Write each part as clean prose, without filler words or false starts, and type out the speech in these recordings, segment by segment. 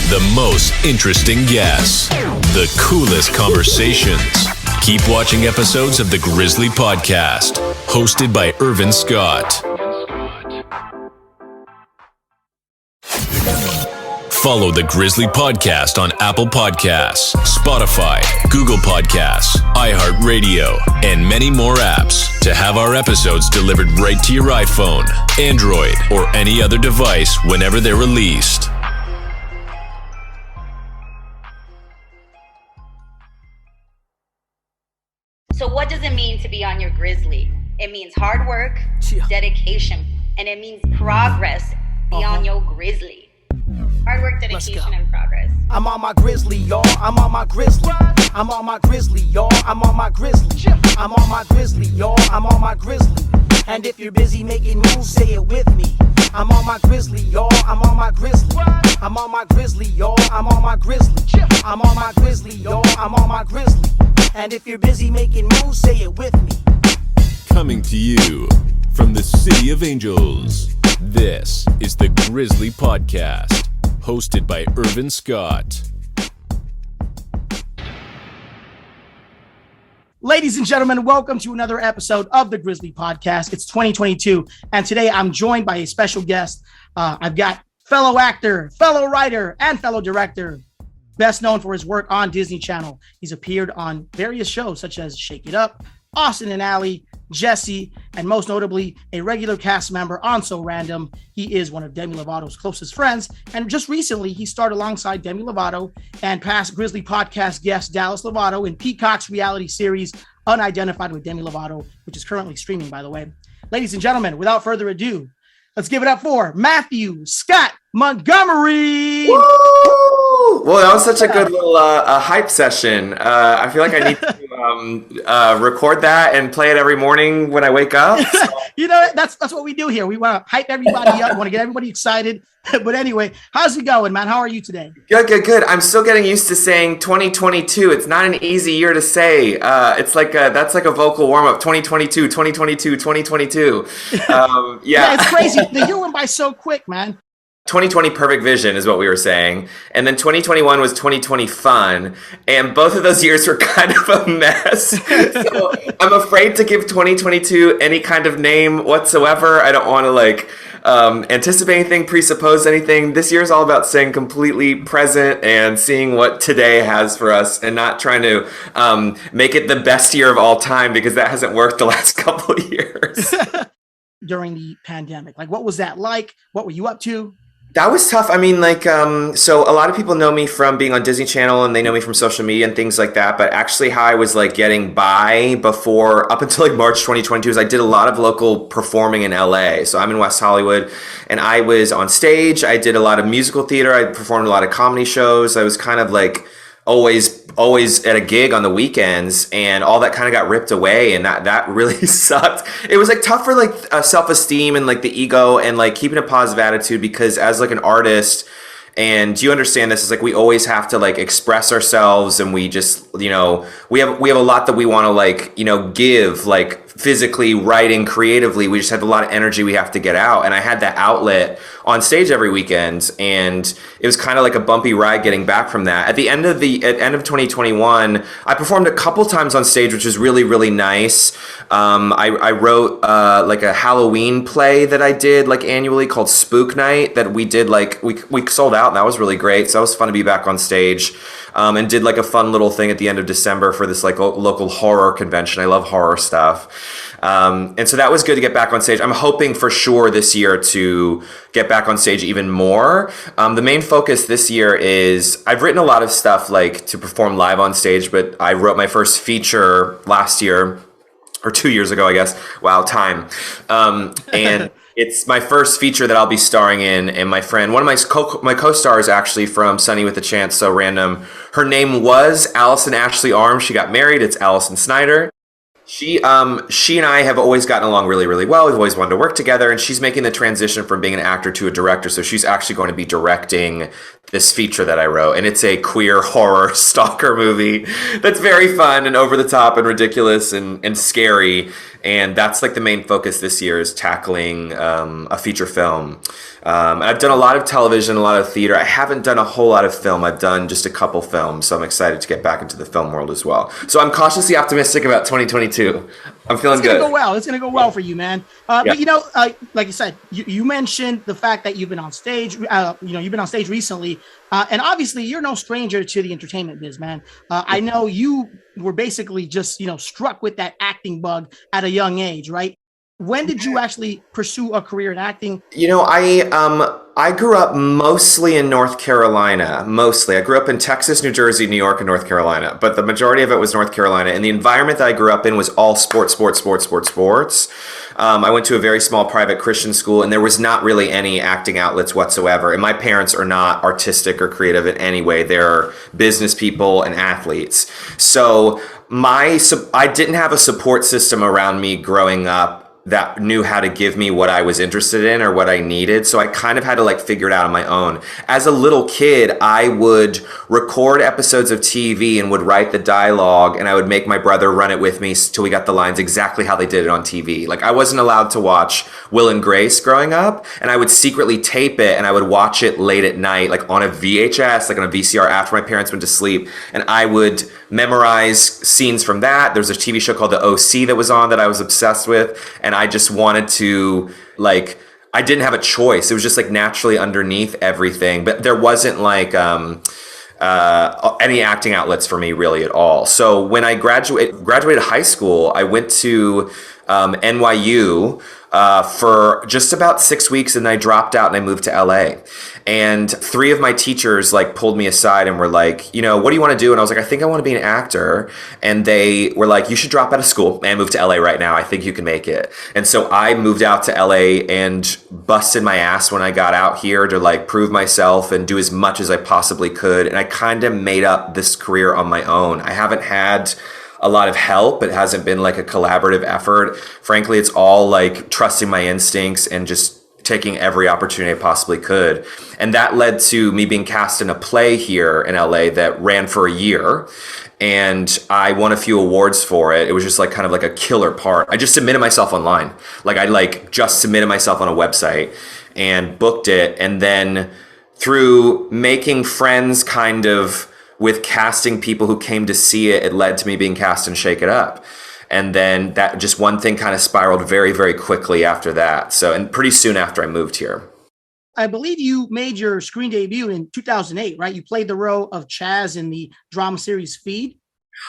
The most interesting guests. The coolest conversations. Keep watching episodes of the Grizzly Podcast, hosted by Irvin Scott. Follow the Grizzly Podcast on Apple Podcasts, Spotify, Google Podcasts, iHeartRadio, and many more apps to have our episodes delivered right to your iPhone, Android, or any other device whenever they're released. So what does it mean to be on your Grizzly? It means hard work, dedication, and it means progress beyond your Grizzly. Hard work, dedication, and progress. I'm on my Grizzly, y'all. I'm on my Grizzly. I'm on my Grizzly, y'all. I'm on my Grizzly. I'm on my Grizzly, y'all. I'm on my Grizzly. And if you're busy making moves, say it with me. I'm on my Grizzly, y'all. I'm on my Grizzly. I'm on my Grizzly, y'all. I'm on my Grizzly. I'm on my Grizzly, y'all. I'm on my Grizzly. And if you're busy making moves, say it with me. Coming to you from the City of Angels, this is the Grizzly Podcast, hosted by Irvin Scott. Ladies and gentlemen, welcome to another episode of the Grizzly Podcast. It's 2022, and today I'm joined by a special guest. I've got fellow actor, fellow writer, and fellow director, best known for his work on Disney Channel. He's appeared on various shows such as Shake It Up, Austin and Ally, Jesse, and most notably, a regular cast member on So Random. He is one of Demi Lovato's closest friends, and just recently, he starred alongside Demi Lovato and past Grizzly Podcast guest Dallas Lovato in Peacock's reality series Unidentified with Demi Lovato, which is currently streaming, by the way. Ladies and gentlemen, without further ado, let's give it up for Matthew Scott Montgomery. Woo! Well, that was such a good little hype session. I feel like I need to record that and play it every morning when I wake up. So. You know, that's what we do here. We want to hype everybody up, want to get everybody excited. But anyway, how's it going, man? How are you today? Good. I'm still getting used to saying 2022. It's not an easy year to say. It's like that's like a vocal warm-up. 2022, 2022, 2022. Yeah, it's crazy. The year went by so quick, man. 2020 perfect vision is what we were saying. And then 2021 was 2020 fun. And both of those years were kind of a mess. So I'm afraid to give 2022 any kind of name whatsoever. I don't want to anticipate anything, presuppose anything. This year is all about staying completely present and seeing what today has for us and not trying to make it the best year of all time, because that hasn't worked the last couple of years. During the pandemic, what was that like? What were you up to? That was tough. I mean, so a lot of people know me from being on Disney Channel, and they know me from social media and things like that. But actually how I was getting by before, up until March 2022, is I did a lot of local performing in LA. So I'm in West Hollywood, and I was on stage. I did a lot of musical theater. I performed a lot of comedy shows. I was kind of always at a gig on the weekends, and all that kind of got ripped away, and that really sucked. It was tough for self-esteem and the ego and keeping a positive attitude, because as an artist, and you understand this, is we always have to express ourselves, and we just we have a lot that we want to give, physically, writing, creatively. We just have a lot of energy we have to get out, and I had that outlet on stage every weekend, and it was kind of a bumpy ride getting back from that. At the end of 2021, I performed a couple times on stage, which was really, really nice. I wrote a Halloween play that I did annually called Spook Night, that we did we sold out, and that was really great. So that was fun to be back on stage. And did a fun little thing at the end of December for this local horror convention. I love horror stuff. And so that was good to get back on stage. I'm hoping for sure this year to get back on stage even more. The main focus this year is, I've written a lot of stuff to perform live on stage, but I wrote my first feature last year, or 2 years ago, I guess. Wow, time. And it's my first feature that I'll be starring in, and my friend, one of my co-stars actually from Sunny with a Chance, So Random, her name was Allison Ashley Arms. She got married. It's Allison Snyder. She and I have always gotten along really, really well. We've always wanted to work together, and she's making the transition from being an actor to a director. So she's actually going to be directing this feature that I wrote, and it's a queer horror stalker movie that's very fun and over the top and ridiculous and scary. And that's like the main focus this year is tackling a feature film. I've done a lot of television, a lot of theater. I haven't done a whole lot of film. I've done just a couple films, so I'm excited to get back into the film world as well. So I'm cautiously optimistic about 2022. I'm feeling good. It's gonna go well. It's gonna go well for you, man. But you know, like you said, you mentioned the fact that you've been on stage. You've been on stage recently, and obviously you're no stranger to the entertainment biz, man. I know you were basically just struck with that acting bug at a young age, right? When did you actually pursue a career in acting? I grew up mostly in North Carolina. Mostly. I grew up in Texas, New Jersey, New York, and North Carolina. But the majority of it was North Carolina. And the environment that I grew up in was all sports. I went to a very small private Christian school, and there was not really any acting outlets whatsoever. And my parents are not artistic or creative in any way. They're business people and athletes. So I didn't have a support system around me growing up that knew how to give me what I was interested in or what I needed. So I kind of had to figure it out on my own. As a little kid, I would record episodes of TV and would write the dialogue, and I would make my brother run it with me till we got the lines exactly how they did it on TV. I wasn't allowed to watch Will and Grace growing up, and I would secretly tape it and I would watch it late at night, on a VHS, on a VCR after my parents went to sleep. And I would memorize scenes from that. There's a TV show called The OC that was on that I was obsessed with. And I just wanted to, I didn't have a choice. It was just naturally underneath everything. But there wasn't any acting outlets for me really at all. So when I graduated high school, I went to NYU for just about 6 weeks, and I dropped out and I moved to LA. And 3 of my teachers pulled me aside and were like, what do you want to do? And I was like, I think I want to be an actor. And they were like, you should drop out of school and move to LA right now. I think you can make it. And so I moved out to LA and busted my ass when I got out here to prove myself and do as much as I possibly could. And I kind of made up this career on my own. I haven't had a lot of help. It hasn't been a collaborative effort. Frankly, it's all trusting my instincts and just taking every opportunity I possibly could. And that led to me being cast in a play here in LA that ran for a year. And I won a few awards for it. It was just kind of a killer part. I just submitted myself online. I just submitted myself on a website and booked it. And then through making friends kind of with casting people who came to see it, it led to me being cast in Shake It Up. And then that just one thing kind of spiraled very, very quickly after that. So, and pretty soon after I moved here. I believe you made your screen debut in 2008, right? You played the role of Chaz in the drama series Feed.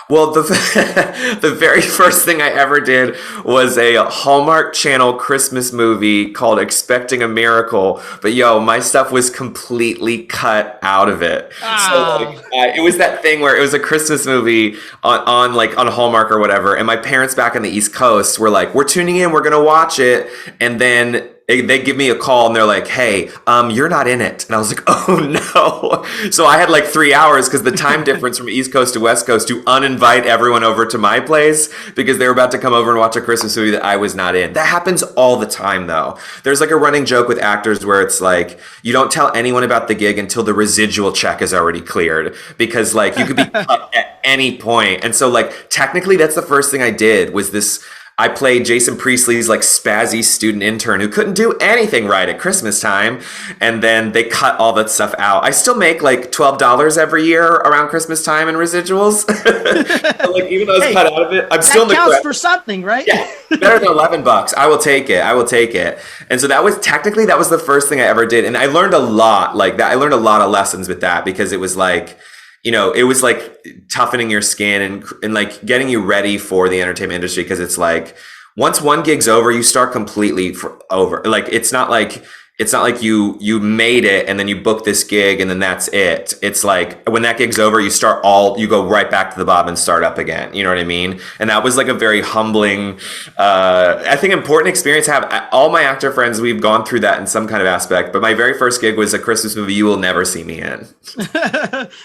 Well, the very first thing I ever did was a Hallmark Channel Christmas movie called Expecting a Miracle. But my stuff was completely cut out of it. Oh. So it was that thing where it was a Christmas movie on Hallmark or whatever. And my parents back on the East Coast were like, we're tuning in, we're going to watch it. And then they give me a call and they're like, hey, you're not in it. And I was like, oh no. So I had 3 hours because the time difference from East Coast to West Coast to uninvite everyone over to my place because they were about to come over and watch a Christmas movie that I was not in. That happens all the time though. There's a running joke with actors where it's you don't tell anyone about the gig until the residual check is already cleared because you could be cut at any point. And so technically that's the first thing I did was this. I played Jason Priestley's spazzy student intern who couldn't do anything right at Christmas time. And then they cut all that stuff out. I still make $12 every year around Christmas time in residuals. So, even though it's cut out of it, I'm still in the counts for something, right? Yeah, better than $11. I will take it. And so that was the first thing I ever did. And I learned a lot that. I learned a lot of lessons with that because it was it was toughening your skin and getting you ready for the entertainment industry. Cause it's once one gig's over, you start completely over. It's not like you made it and then you book this gig and then that's it. It's when that gig's over, you go right back to the bottom and start up again. You know what I mean? And that was a very humbling, I think important experience to have. All my actor friends, we've gone through that in some kind of aspect, but my very first gig was a Christmas movie you will never see me in.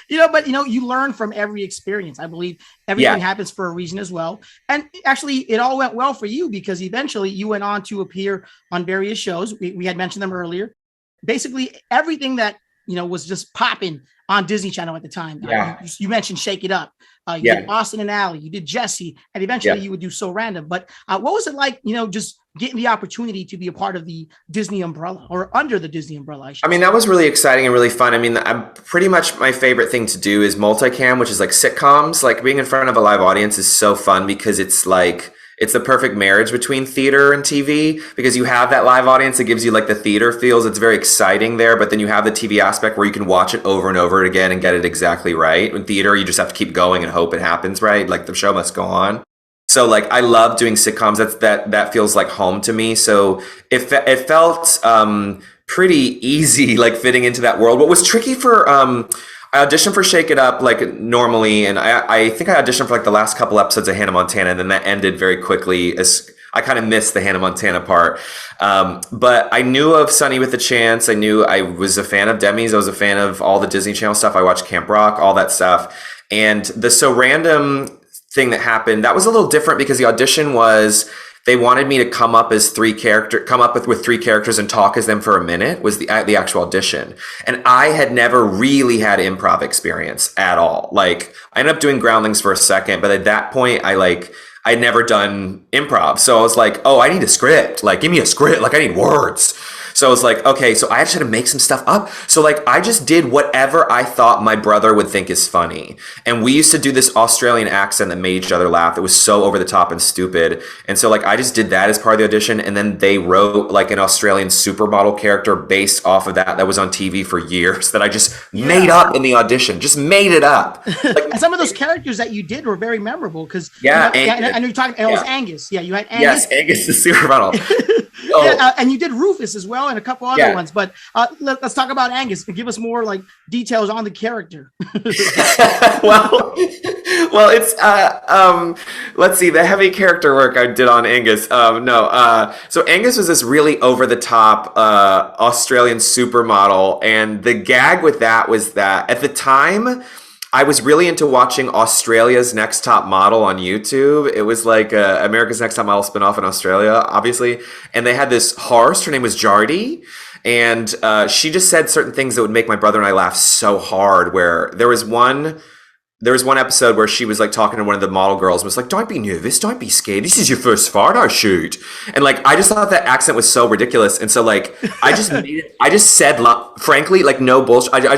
You learn from every experience. I believe everything happens for a reason as well. And actually it all went well for you because eventually you went on to appear on various shows. We had mentioned them earlier. Basically everything that was just popping on Disney Channel at the time. Yeah. You mentioned Shake It Up. You did Austin and Ally. You did Jesse, and eventually you would do So Random. But what was it like, just getting the opportunity to be a part of the Disney umbrella, or under the Disney umbrella? I mean, that was really exciting and really fun. I mean, I'm pretty much, my favorite thing to do is multicam, which is like sitcoms. Like being in front of a live audience is so fun because it's like, it's the perfect marriage between theater and TV, because you have that live audience that gives you like the theater feels. It's very exciting there, but then you have the TV aspect where you can watch it over and over again and get it exactly right. In theater, you just have to keep going and hope it happens right. Like the show must go on. So like I love doing sitcoms. That feels like home to me. So it felt pretty easy, like fitting into that world. What was tricky for I auditioned for Shake It Up like normally, and I think I auditioned for like the last couple episodes of Hannah Montana, and then that ended very quickly as I kind of missed the Hannah Montana part. But I knew of Sunny with a Chance. I knew I was a fan of Demi's. I was a fan of all the Disney Channel stuff. I watched Camp Rock, all that stuff. And the So Random thing that happened, that was a little different because the audition was, they wanted me to come up with three characters and talk as them for a minute, was the actual audition. And I had never really had improv experience at all. Like I ended up doing Groundlings for a second, but at that point I'd never done improv. So I was like, oh, I need a script. Like, give me a script. Like I need words. So I was like, okay, so I actually had to make some stuff up. So like, I just did whatever I thought my brother would think is funny. And we used to do this Australian accent that made each other laugh. It was so over the top and stupid. And so like, I just did that as part of the audition. And then they wrote like an Australian supermodel character based off of that was on TV for years that I just made up in the audition, just made it up. Like, and some of those characters that you did were very memorable because I know you're talking, and it was Angus. Yeah, you had Angus. Yes, Angus the supermodel. And you did Rufus as well and a couple other ones, but let's talk about Angus and give us more like details on the character. well, it's let's see, the heavy character work I did on Angus. So Angus was this really over the top Australian supermodel, and the gag with that was that at the time I was really into watching Australia's Next Top Model on YouTube. It was like America's Next Top Model spinoff in Australia, obviously. And they had this horse. Her name was Jardy. And she just said certain things that would make my brother and I laugh so hard, where there was one episode where she was like talking to one of the model girls and was like, don't be nervous, don't be scared. This is your first photo shoot. And like, I just thought that accent was so ridiculous. And so like, I just said, frankly, like no bullshit. I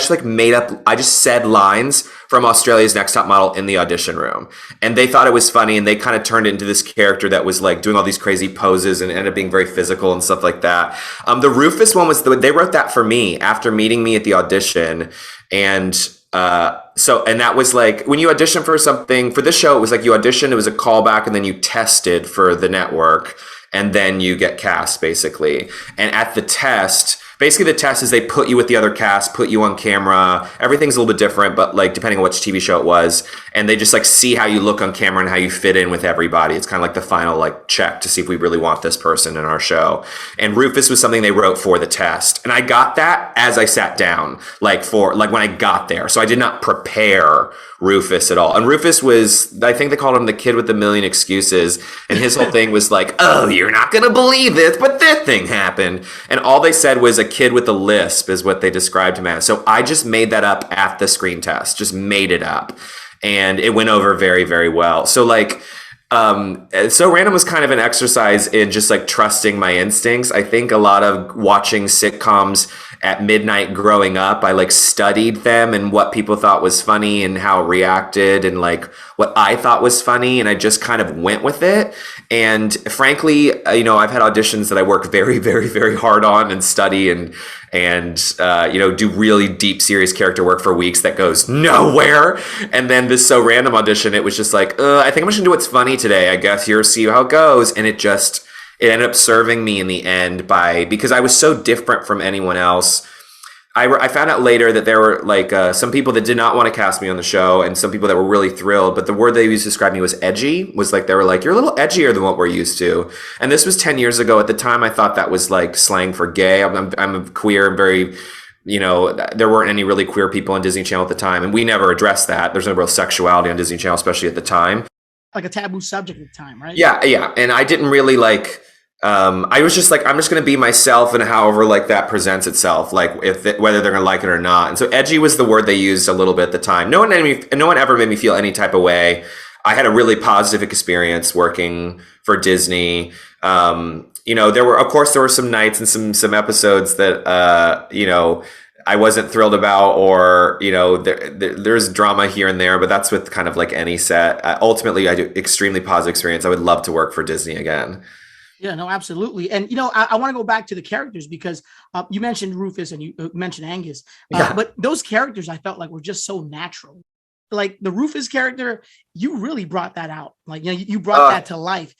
just said lines from Australia's Next Top Model in the audition room. And they thought it was funny, and they kind of turned it into this character that was like doing all these crazy poses and ended up being very physical and stuff like that. The Rufus one they wrote that for me after meeting me at the audition. And and that was like, when you audition for something, for this show, it was like you auditioned, it was a callback, and then you tested for the network, and then you get cast, basically. And at the test, basically the test is they put you with the other cast, put you on camera. Everything's a little bit different, but like depending on which TV show it was. And they just like see how you look on camera and how you fit in with everybody. It's kind of like the final like check to see if we really want this person in our show. And Rufus was something they wrote for the test. And I got that as I sat down, like when I got there. So I did not prepare Rufus at all. And Rufus was, I think they called him the kid with a million excuses. And his whole thing was like, oh, you're not going to believe this, but this thing happened. And all they said was a kid with a lisp is what they described him as. So I just made that up at the screen test, just made it up. And it went over very, very well. So like, So Random was kind of an exercise in just like trusting my instincts. I think a lot of watching sitcoms at midnight growing up, I like studied them and what people thought was funny and how it reacted and like what I thought was funny. And I just kind of went with it. And frankly, you know, I've had auditions that I work very, very, very hard on and study and you know, do really deep, serious character work for weeks that goes nowhere. And then this So Random audition, it was just like, I think I'm just gonna do what's funny today. I guess here, see how it goes. And it ended up serving me in the end because I was so different from anyone else. I found out later that there were like some people that did not want to cast me on the show and some people that were really thrilled. But the word they used to describe me was edgy, was like, they were like, you're a little edgier than what we're used to. And this was 10 years ago. At the time, I thought that was like slang for gay. I'm queer and very, you know, there weren't any really queer people on Disney Channel at the time. And we never addressed that. There's no real sexuality on Disney Channel, especially at the time. Like a taboo subject at the time, right? Yeah. And I didn't really like I was just like, I'm just going to be myself, and however like that presents itself, like whether they're going to like it or not. And so edgy was the word they used a little bit at the time. No one ever made me feel any type of way. I had a really positive experience working for Disney. There were some nights and some episodes that, I wasn't thrilled about, or, there's drama here and there, but that's with kind of like any set. Ultimately, I do extremely positive experience. I would love to work for Disney again. Yeah, no, absolutely. And, I want to go back to the characters because you mentioned Rufus and you mentioned Angus, but those characters I felt like were just so natural. Like the Rufus character, you really brought that out. Like, you brought that to life.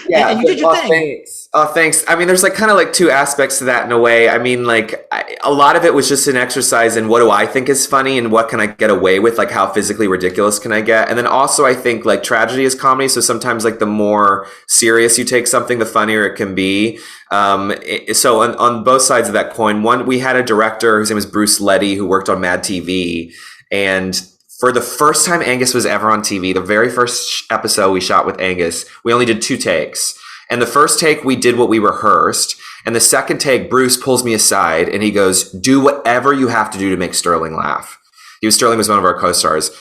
Yeah, and you did your thing. Thanks. Thanks. I mean, there's like kind of like two aspects to that in a way. I mean, like a lot of it was just an exercise in what do I think is funny and what can I get away with? Like how physically ridiculous can I get? And then also I think like tragedy is comedy. So sometimes like the more serious you take something, the funnier it can be. So on both sides of that coin, we had a director whose name was Bruce Letty, who worked on Mad TV. And for the first time Angus was ever on TV, the very first episode we shot with Angus, we only did 2 takes. And the first take, we did what we rehearsed. And the second take, Bruce pulls me aside and he goes, do whatever you have to do to make Sterling laugh. Sterling was one of our co-stars.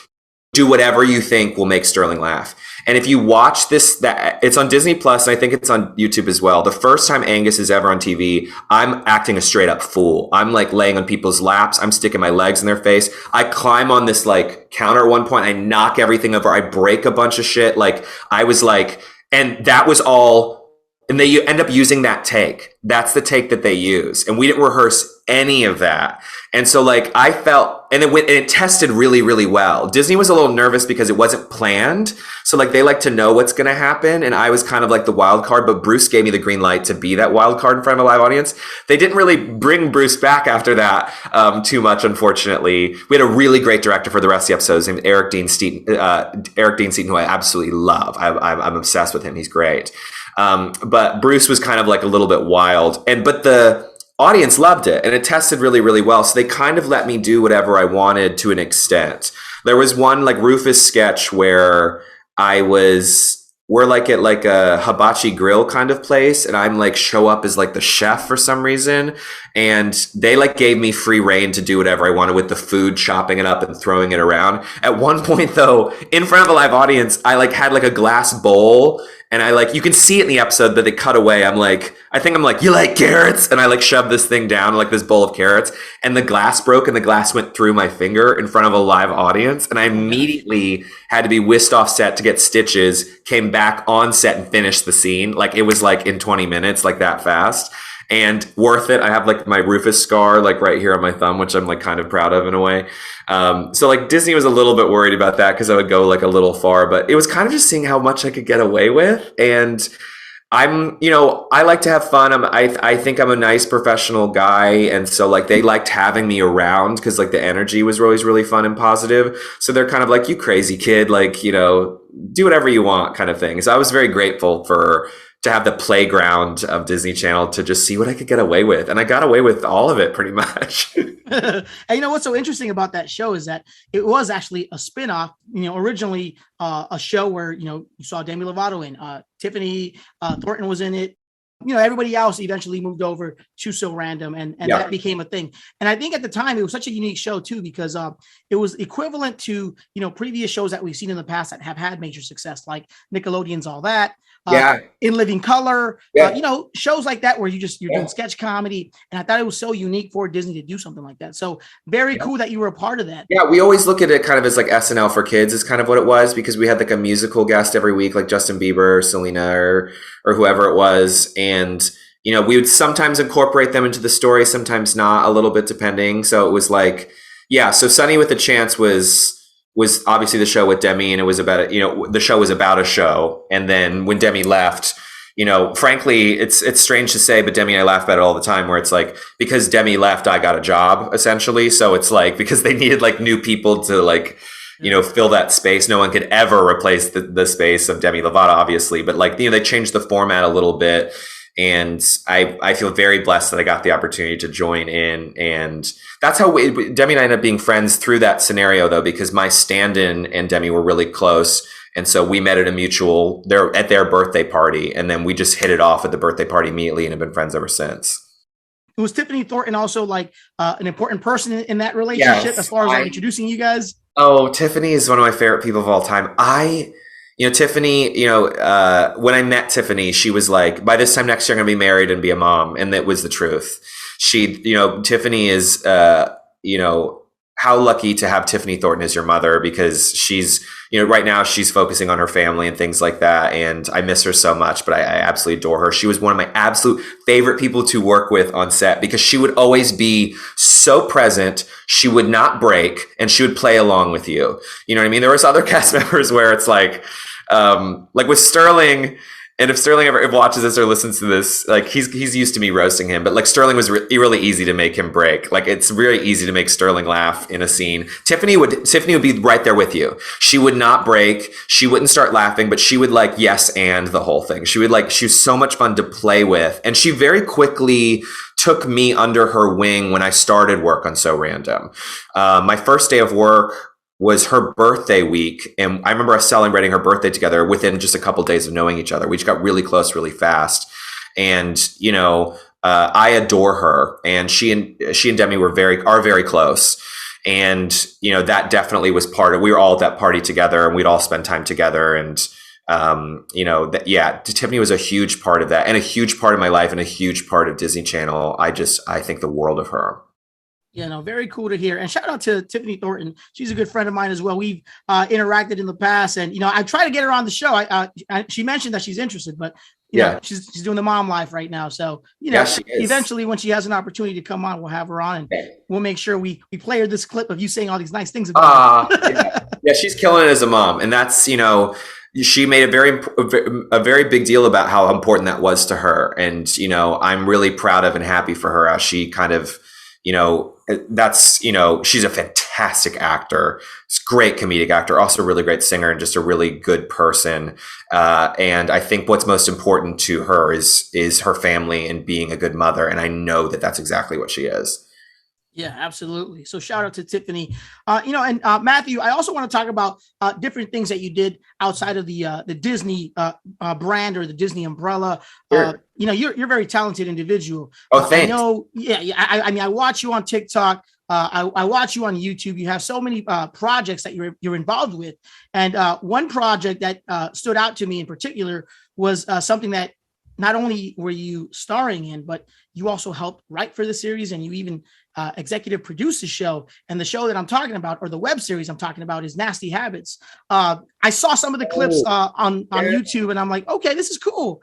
Do whatever you think will make Sterling laugh. And if you watch it's on Disney Plus, and I think it's on YouTube as well. The first time Angus is ever on TV, I'm acting a straight up fool. I'm like laying on people's laps. I'm sticking my legs in their face. I climb on this like counter at one point. I knock everything over. I break a bunch of shit. Like I was like, and that was all. And they end up using that take. That's the take that they use. And we didn't rehearse any of that. And so like I felt, and it tested really, really well. Disney was a little nervous because it wasn't planned. So like they like to know what's going to happen. And I was kind of like the wild card, but Bruce gave me the green light to be that wild card in front of a live audience. They didn't really bring Bruce back after that too much, unfortunately. We had a really great director for the rest of the episodes named Eric Dean Seaton, who I absolutely love. I'm obsessed with him. He's great. But Bruce was kind of like a little bit wild, but the audience loved it and it tested really, really well. So they kind of let me do whatever I wanted to an extent. There was one like Rufus sketch where we're like at like a hibachi grill kind of place, and I'm like show up as like the chef for some reason, and they like gave me free reign to do whatever I wanted with the food, chopping it up and throwing it around. At one point though, in front of a live audience, I like had like a glass bowl, and I like, you can see it in the episode, but they cut away. I think I'm like, you like carrots? And I like shoved this thing down, like this bowl of carrots, and the glass broke and the glass went through my finger in front of a live audience. And I immediately had to be whisked off set to get stitches, came back on set and finished the scene. Like it was like in 20 minutes, like that fast. And worth it. I have like my Rufus scar like right here on my thumb, which I'm like kind of proud of in a way. So like Disney was a little bit worried about that because I would go like a little far, but it was kind of just seeing how much I could get away with. And I like to have fun. I think I'm a nice professional guy. And so like they liked having me around because like the energy was always really fun and positive. So they're kind of like, you crazy kid, like, do whatever you want kind of thing. So I was very grateful to have the playground of Disney Channel to just see what I could get away with. And I got away with all of it pretty much. And what's so interesting about that show is that it was actually a spinoff, originally a show where, you saw Demi Lovato in, Tiffany Thornton was in it. Everybody else eventually moved over to So Random, and that became a thing. And I think at the time it was such a unique show too, because it was equivalent to, previous shows that we've seen in the past that have had major success, like Nickelodeon's All That, In Living Color, shows like that where you're doing sketch comedy. And I thought it was so unique for Disney to do something like that. So very cool that you were a part of that. Yeah, we always look at it kind of as like SNL for kids is kind of what it was, because we had like a musical guest every week, like Justin Bieber, or Selena, or whoever it was. And, we would sometimes incorporate them into the story, sometimes not, a little bit depending. So it was like, so Sunny with a Chance was obviously the show with Demi, and it was about the show was about a show. And then when Demi left, frankly, it's strange to say, but Demi and I laugh about it all the time, where it's like, because Demi left, I got a job essentially. So it's like, because they needed like new people to like, fill that space. No one could ever replace the space of Demi Lovato, obviously, but like, they changed the format a little bit. And I feel very blessed that I got the opportunity to join in. And that's how Demi and I ended up being friends through that scenario, though, because my stand-in and Demi were really close. And so we met at at their birthday party. And then we just hit it off at the birthday party immediately and have been friends ever since. Was Tiffany Thornton also like an important person in that relationship as far as like introducing you guys? Oh, Tiffany is one of my favorite people of all time. Tiffany, when I met Tiffany, she was like, by this time next year, I'm going to be married and be a mom. And that was the truth. Tiffany is, how lucky to have Tiffany Thornton as your mother, because she's, right now she's focusing on her family and things like that. And I miss her so much, but I absolutely adore her. She was one of my absolute favorite people to work with on set, because she would always be so present. She would not break, and she would play along with you. You know what I mean? There was other cast members where it's like with Sterling. And if Sterling ever watches this or listens to this, like he's used to me roasting him, but like Sterling was really easy to make him break. Like it's really easy to make Sterling laugh in a scene. Tiffany would be right there with you. She would not break. She wouldn't start laughing, but she would like yes and the whole thing. She was so much fun to play with, and she very quickly took me under her wing when I started work on So Random. My first day of work was her birthday week. And I remember us celebrating her birthday together within just a couple of days of knowing each other. We just got really close really fast. And, I adore her, and she and Demi are very close. And, that definitely was we were all at that party together, and we'd all spend time together. And, Tiffany was a huge part of that, and a huge part of my life, and a huge part of Disney Channel. I think the world of her. Very cool to hear. And shout out to Tiffany Thornton. She's a good friend of mine as well. We've interacted in the past, and I try to get her on the show. She mentioned that she's interested, but she's doing the mom life right now. So eventually, when she has an opportunity to come on, we'll have her on, and we'll make sure we play her this clip of you saying all these nice things about her. Yeah, she's killing it as a mom, and that's she made a very big deal about how important that was to her, and I'm really proud of and happy for her as she kind of. She's a fantastic actor. She's a great comedic actor, also a really great singer, and just a really good person. And I think what's most important to her is her family and being a good mother. And I know that that's exactly what she is. Yeah, absolutely. So shout out to Tiffany. And Matthew, I also want to talk about different things that you did outside of the Disney brand or the Disney umbrella. Sure. You're a very talented individual. Oh, thanks. I watch you on TikTok. I watch you on YouTube. You have so many projects that you're involved with. And one project that stood out to me in particular was something that not only were you starring in, but you also helped write for the series, and you even executive produce the show. And the show that I'm talking about, or the web series I'm talking about, is Nasty Habits. I saw some of the clips on YouTube, and I'm like, okay, this is cool.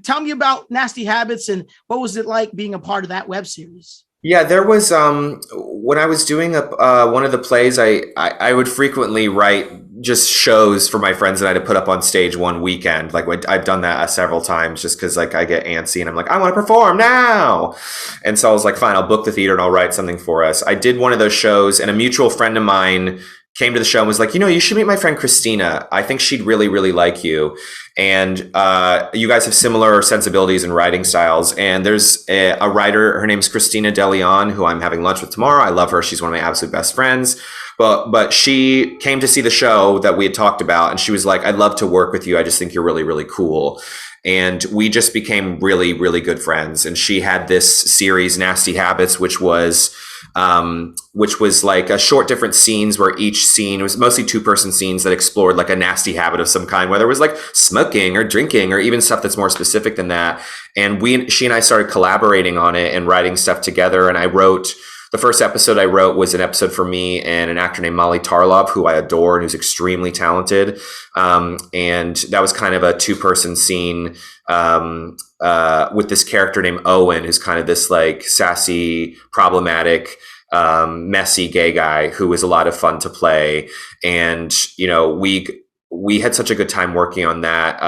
Tell me about Nasty Habits, and what was it like being a part of that web series? Yeah, there was when I was doing one of the plays, I would frequently write just shows for my friends and I to put up on stage one weekend. Like I've done that several times, just because like I get antsy and I'm like, I want to perform now. And so I was like, fine, I'll book the theater and I'll write something for us. I did one of those shows, and a mutual friend of mine came to the show and was like, you should meet my friend Christina. I think she'd really, really like you. And you guys have similar sensibilities and writing styles. And there's a writer, her name's Christina DeLeon, who I'm having lunch with tomorrow. I love her. She's one of my absolute best friends. But she came to see the show that we had talked about, and she was like, I'd love to work with you. I just think you're really, really cool. And we just became really, really good friends. And she had this series, Nasty Habits, which was like a short different scenes where each scene was mostly 2-person scenes that explored like a nasty habit of some kind, whether it was like smoking or drinking or even stuff that's more specific than that. And she and I started collaborating on it and writing stuff together. And the first episode I wrote was an episode for me and an actor named Molly Tarlov, who I adore and who's extremely talented. And that was kind of a 2-person scene with this character named Owen, who's kind of this like sassy, problematic, messy gay guy who was a lot of fun to play. And, we had such a good time working on that,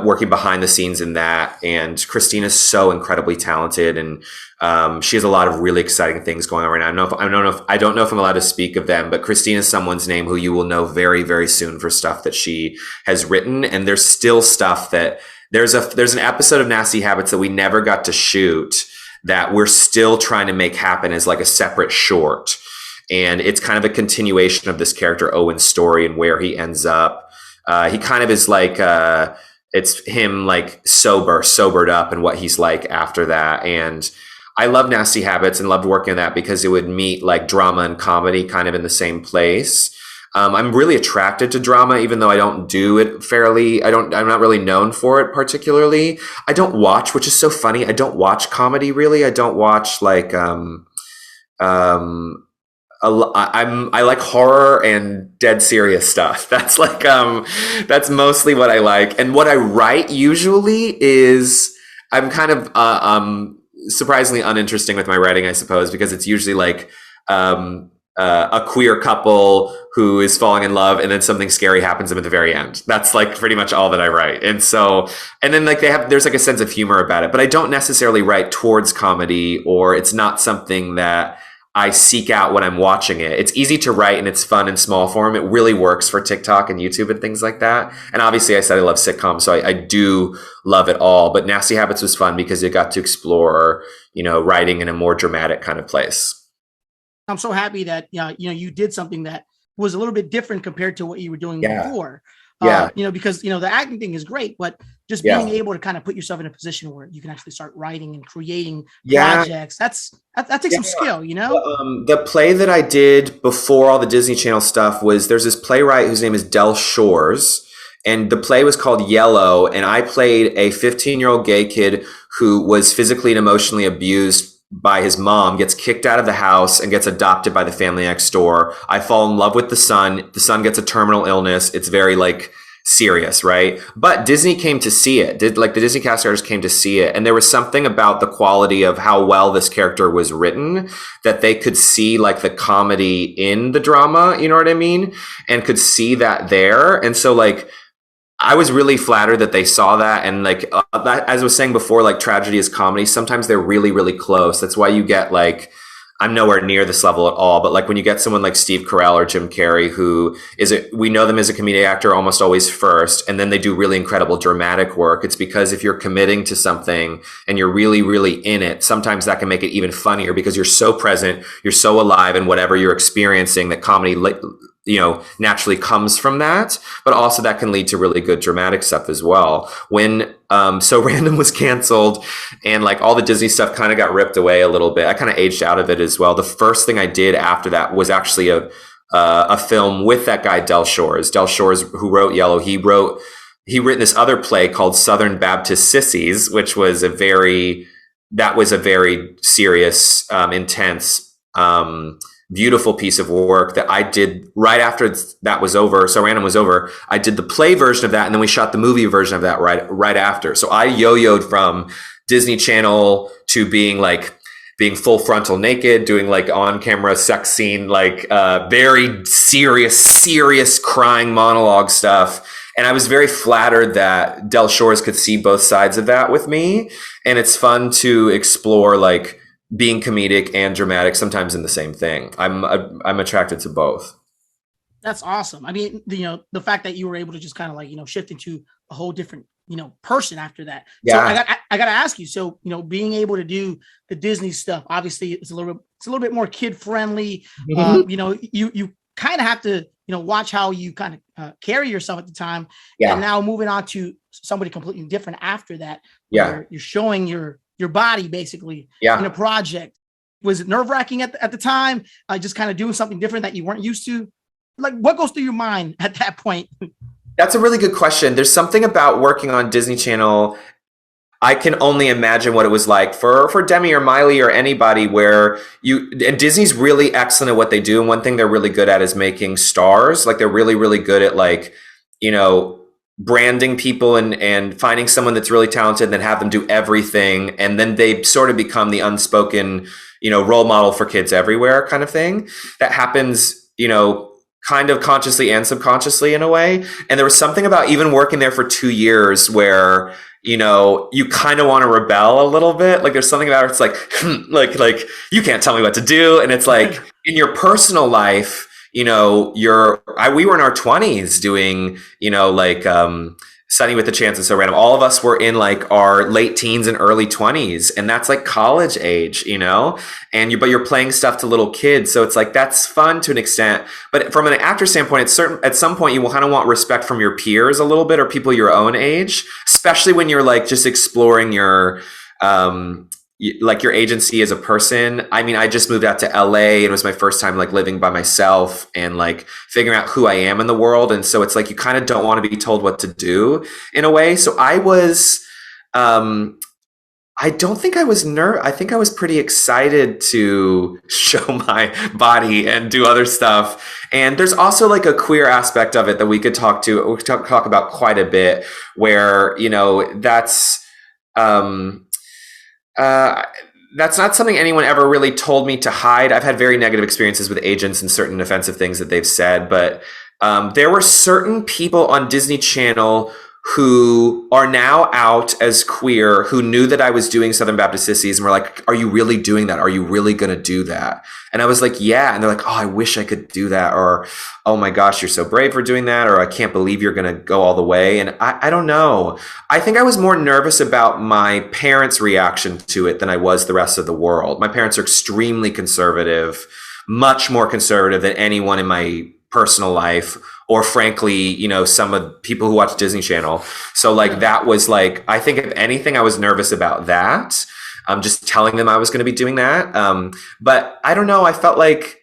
working behind the scenes in that. And Christina's so incredibly talented, and she has a lot of really exciting things going on right now. I don't know if I'm allowed to speak of them, but Christina's someone's name who you will know very, very soon for stuff that she has written. And there's still stuff that there's an episode of Nasty Habits that we never got to shoot that we're still trying to make happen as like a separate short. And it's kind of a continuation of this character Owen's story and where he ends up. He kind of is like, it's him like sobered up and what he's like after that. And I love Nasty Habits and loved working on that because it would meet like drama and comedy kind of in the same place. I'm really attracted to drama, even though I don't do it fairly. I'm not really known for it particularly. I don't watch, which is so funny. I don't watch comedy really. I don't watch like, I like horror and dead serious stuff. That's like, that's mostly what I like. And what I write usually is I'm kind of, surprisingly uninteresting with my writing, I suppose, because it's usually like, a queer couple who is falling in love and then something scary happens to them at the very end. That's like pretty much all that I write. And so, and then like there's like a sense of humor about it, but I don't necessarily write towards comedy, or it's not something that I seek out when I'm watching it. It's easy to write and it's fun in small form. It really works for TikTok and YouTube and things like that. And obviously I said I love sitcoms, so I do love it all, but Nasty Habits was fun because it got to explore, writing in a more dramatic kind of place. I'm so happy that you did something that was a little bit different compared to what you were doing before. Because the acting thing is great, but just being able to kind of put yourself in a position where you can actually start writing and creating projects. That takes some skill, The play that I did before all the Disney Channel stuff there's this playwright whose name is Del Shores. And the play was called Yellow. And I played a 15-year-old gay kid who was physically and emotionally abused by his mom, gets kicked out of the house and gets adopted by the family next door. I fall in love with the son. The son gets a terminal illness. It's very like serious, right? But Disney came to see it. The Disney cast artists came to see it. And there was something about the quality of how well this character was written that they could see like the comedy in the drama, you know what I mean? And could see that there. And so like, I was really flattered that they saw that. And like, as I was saying before, like tragedy is comedy. Sometimes they're really, really close. That's why you get like, I'm nowhere near this level at all. But like when you get someone like Steve Carell or Jim Carrey, we know them as a comedic actor almost always first. And then they do really incredible dramatic work. It's because if you're committing to something and you're really, really in it, sometimes that can make it even funnier because you're so present, you're so alive in whatever you're experiencing, that comedy naturally comes from that, but also that can lead to really good dramatic stuff as well. When So Random was canceled and like all the Disney stuff kind of got ripped away a little bit, I kind of aged out of it as well. The first thing I did after that was actually a film with that guy Del Shores, who wrote Yellow. He written this other play called Southern Baptist Sissies, which was a very serious, intense, beautiful piece of work that I did right after that was over. So Random was over. I did the play version of that, and then we shot the movie version of that right after. So I yo-yoed from Disney Channel to being full frontal naked, doing like on-camera sex scene, like very serious crying monologue stuff. And I was very flattered that Del Shores could see both sides of that with me. And it's fun to explore like being comedic and dramatic sometimes in the same thing. I'm attracted to both. That's awesome. I mean, the fact that you were able to just kind of like, shift into a whole different, person after that. Yeah. So I got to ask you, so, being able to do the Disney stuff, obviously it's a little bit more kid friendly. Mm-hmm. You kind of have to, watch how you kind of carry yourself at the time. Yeah. And now moving on to somebody completely different after that. Yeah. Where you're showing your body basically in a project. Was it nerve-wracking at the time? Just kind of doing something different that you weren't used to? Like what goes through your mind at that point? That's a really good question. There's something about working on Disney Channel. I can only imagine what it was like for Demi or Miley or anybody and Disney's really excellent at what they do. And one thing they're really good at is making stars. Like they're really, really good at like, branding people and finding someone that's really talented and then have them do everything. And then they sort of become the unspoken, role model for kids everywhere kind of thing. That happens, kind of consciously and subconsciously in a way. And there was something about even working there for 2 years where, you kind of want to rebel a little bit. Like there's something about it. It's like, you can't tell me what to do. And it's like in your personal some Sunny with the Chance and So Random. All of us were in like our late teens and early 20s, and that's like college age, you know. But you're playing stuff to little kids, so it's like that's fun to an extent. But from an actor standpoint, at some point you will kind of want respect from your peers a little bit, or people your own age, especially when you're like just exploring your like your agency as a person. I mean, I just moved out to LA, and it was my first time like living by myself and like figuring out who I am in the world. And so it's like you kind of don't want to be told what to do in a way. So I was, I don't think I was I think I was pretty excited to show my body and do other stuff. And there's also like a queer aspect of it that we could talk about quite a bit, where, you know, that's not something anyone ever really told me to hide. I've had very negative experiences with agents and certain offensive things that they've said, but there were certain people on Disney Channel who are now out as queer, who knew that I was doing Southern Baptist Sissies and were like, are you really doing that? Are you really going to do that? And I was like, yeah. And they're like, oh, I wish I could do that. Or, oh my gosh, you're so brave for doing that. Or I can't believe you're going to go all the way. And I don't know. I think I was more nervous about my parents' reaction to it than I was the rest of the world. My parents are extremely conservative, much more conservative than anyone in my personal life, or frankly, you know, some of the people who watch Disney Channel. So like that was like, I think if anything, I was nervous about that. Just telling them I was going to be doing that. But I don't know. I felt like,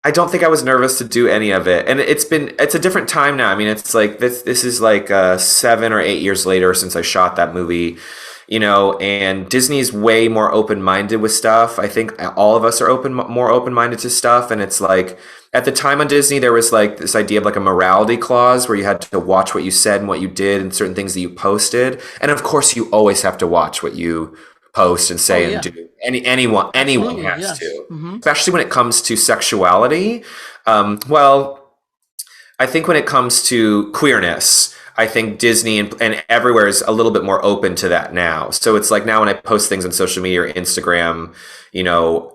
I don't think I was nervous to do any of it. And it's a different time now. I mean, it's like, this is like 7 or 8 years later since I shot that movie, you know, and Disney's way more open-minded with stuff. I think all of us are more open-minded to stuff. And it's like, at the time on Disney, there was like this idea of like a morality clause where you had to watch what you said and what you did and certain things that you posted. And of course, you always have to watch what you post and say and do. Anyone has to, especially when it comes to sexuality. Well, I think when it comes to queerness, I think Disney and everywhere is a little bit more open to that now. So it's like now when I post things on social media or Instagram, you know,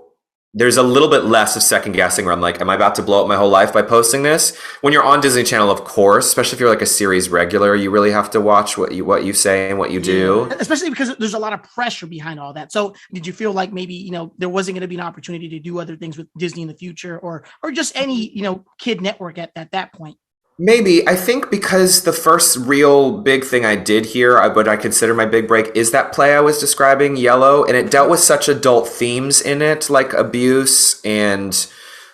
there's a little bit less of second guessing where I'm like, am I about to blow up my whole life by posting this? When you're on Disney Channel, of course, especially if you're like a series regular, you really have to watch what you say and what you do. Especially because there's a lot of pressure behind all that. So did you feel like maybe, you know, there wasn't going to be an opportunity to do other things with Disney in the future, or just any, you know, kid network at that point? Maybe. I think because the first real big thing I did here, what I consider my big break, is that play I was describing, Yellow, and it dealt with such adult themes in it, like abuse and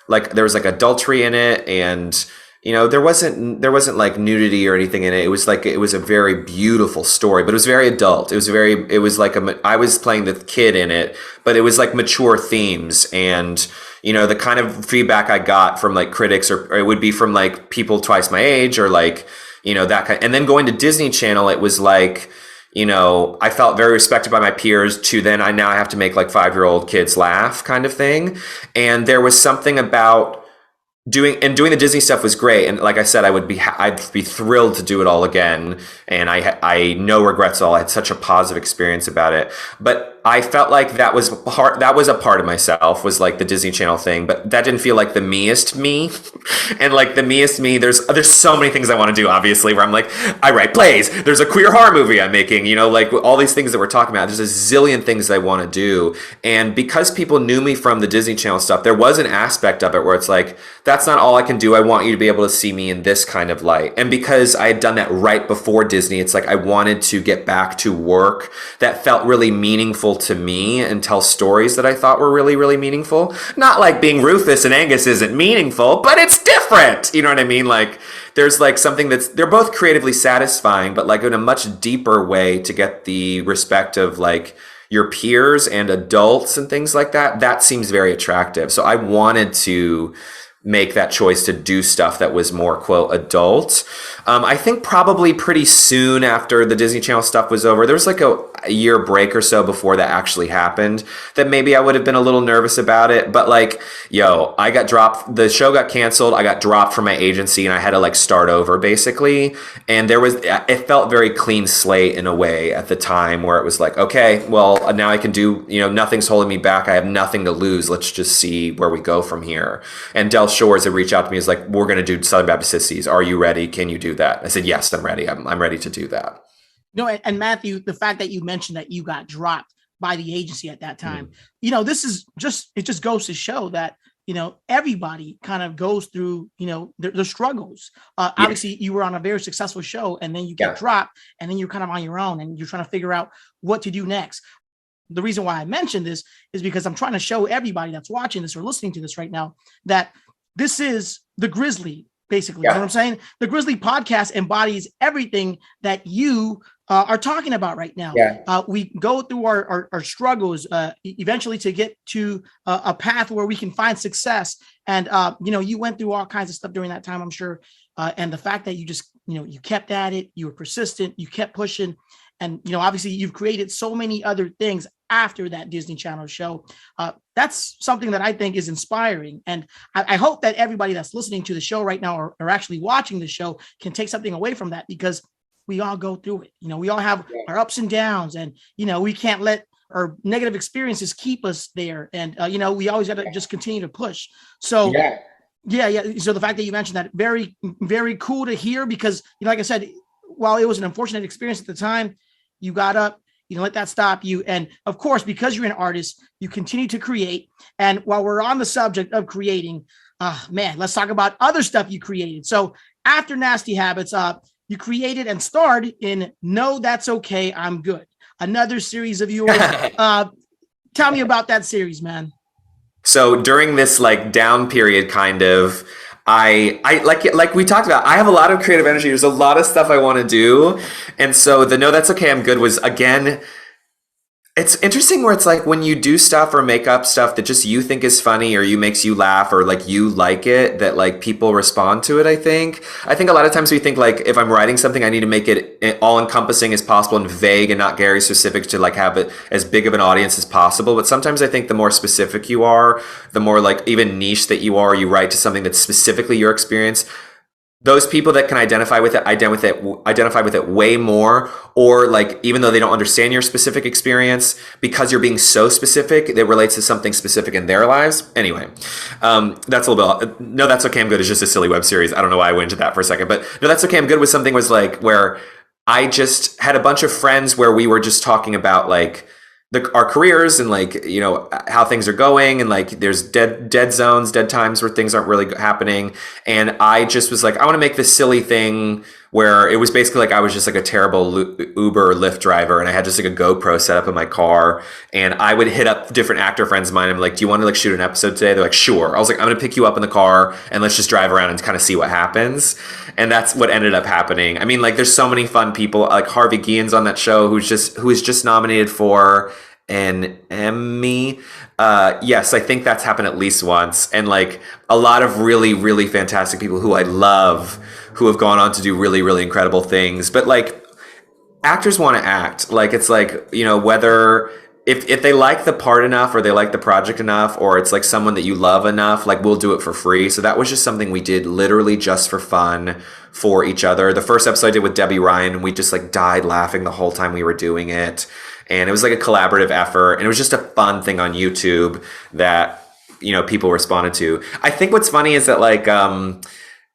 like there was like adultery in it, and you know, there wasn't like nudity or anything in it. It was a very beautiful story, but it was very adult. I was playing the kid in it, but it was like mature themes. And you know, the kind of feedback I got from like critics, or it would be from like people twice my age, or like, you know, that kind. And then going to Disney Channel, it was like, you know, I felt very respected by my peers to then I now have to make like 5-year-old kids laugh kind of thing. And there was something about doing the Disney stuff was great. And like I said, I'd be thrilled to do it all again. And I no regrets at all. I had such a positive experience about it. But I felt like that was a part of myself, was like the Disney Channel thing, but that didn't feel like the meest me. And like the meest me, there's so many things I want to do, obviously, where I'm like, I write plays, there's a queer horror movie I'm making, you know, like all these things that we're talking about, there's a zillion things I want to do. And because people knew me from the Disney Channel stuff, there was an aspect of it where it's like, that's not all I can do. I want you to be able to see me in this kind of light. And because I had done that right before Disney, it's like I wanted to get back to work that felt really meaningful to me and tell stories that I thought were really, really meaningful. Not like being Rufus and Angus isn't meaningful, but it's different. You know what I mean? Like there's like something they're both creatively satisfying, but like in a much deeper way to get the respect of like your peers and adults and things like that. That seems very attractive. So I wanted to make that choice to do stuff that was more, quote, adult. I think probably pretty soon after the Disney Channel stuff was over, there was like a year break or so before that actually happened, that maybe I would have been a little nervous about it. But like, I got dropped, the show got canceled, I got dropped from my agency, and I had to like start over basically. And it felt very clean slate in a way at the time, where it was like, okay, well now I can do, you know, nothing's holding me back. I have nothing to lose. Let's just see where we go from here. And Del Shores had reached out to me, is like, we're going to do Southern Baptist Sissies. Are you ready? Can you do that? I said, yes, I'm ready. I'm ready to do that. No, and Matthew, the fact that you mentioned that you got dropped by the agency at that time, this is it just goes to show that, everybody kind of goes through, the struggles. Obviously you were on a very successful show and then you get dropped and then you're kind of on your own and you're trying to figure out what to do next. The reason why I mentioned this is because I'm trying to show everybody that's watching this or listening to this right now that this is the Grizzly, basically. You know what I'm saying? The Grizzly Podcast embodies everything that you are talking about right now. We go through our struggles eventually to get to a path where we can find success. And, you went through all kinds of stuff during that time, I'm sure. And the fact that you just, you kept at it, you were persistent, you kept pushing. And, obviously you've created so many other things after that Disney Channel show. That's something that I think is inspiring. And I hope that everybody that's listening to the show right now or actually watching the show can take something away from that, because we all go through it. We all have our ups and downs, and, we can't let our negative experiences keep us there. And, we always got to just continue to push. So, So the fact that you mentioned that, very, very cool to hear, because, like I said, while it was an unfortunate experience at the time, you got up, you don't let that stop you. And of course, because you're an artist, you continue to create. And while we're on the subject of creating, let's talk about other stuff you created. So after Nasty Habits, you created and starred in No, That's Okay, I'm Good, another series of yours. Tell me about that series, man. So during this down period, kind of, I like we talked about, I have a lot of creative energy. There's a lot of stuff I want to do. And so the No, That's Okay, I'm Good was, again, it's interesting where it's when you do stuff or make up stuff that just you think is funny or makes you laugh or you like it, that people respond to it. I think a lot of times we think if I'm writing something, I need to make it all encompassing as possible and vague and not very specific to have it as big of an audience as possible. But sometimes I think the more specific you are, the more even niche that you are, you write to something that's specifically your experience. Those people that can identify with it way more, or even though they don't understand your specific experience, because you're being so specific, it relates to something specific in their lives. Anyway, that's a little bit. No, That's Okay, I'm Good is just a silly web series. I don't know why I went into that for a second, but No, That's Okay, I'm Good was something where I just had a bunch of friends where we were just talking about our careers and how things are going, and there's dead zones, dead times where things aren't really happening. And I just was I want to make this silly thing where it was basically I was just a terrible Uber or Lyft driver, and I had just a GoPro set up in my car, and I would hit up different actor friends of mine. I'm do you want to shoot an episode today? They're like, sure. I was I'm going to pick you up in the car and let's just drive around and kind of see what happens. And that's what ended up happening. I mean, there's so many fun people, Harvey Guillen's on that show, who is just nominated for an Emmy. Yes, I think that's happened at least once. And a lot of really, really fantastic people who I love, who have gone on to do really, really incredible things. But actors want to act. It's whether if they like the part enough, or they like the project enough, or it's someone that you love enough, we'll do it for free. So that was just something we did literally just for fun for each other. The first episode I did with Debby Ryan, we just died laughing the whole time we were doing it. And it was a collaborative effort, and it was just a fun thing on YouTube that, people responded to. I think what's funny is that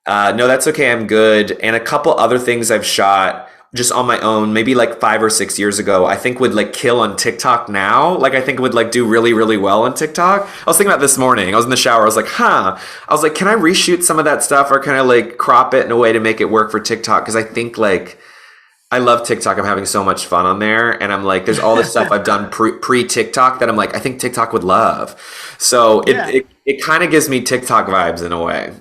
No, That's Okay, I'm Good, and a couple other things I've shot just on my own, maybe 5 or 6 years ago, I think would kill on TikTok now. I think would do really, really well on TikTok. I was thinking about this morning. I was in the shower. I was I was can I reshoot some of that stuff, or can I crop it in a way to make it work for TikTok? Because I think I love TikTok. I'm having so much fun on there. And I'm there's all this stuff I've done pre-TikTok that I'm I think TikTok would love. So it kind of gives me TikTok vibes in a way.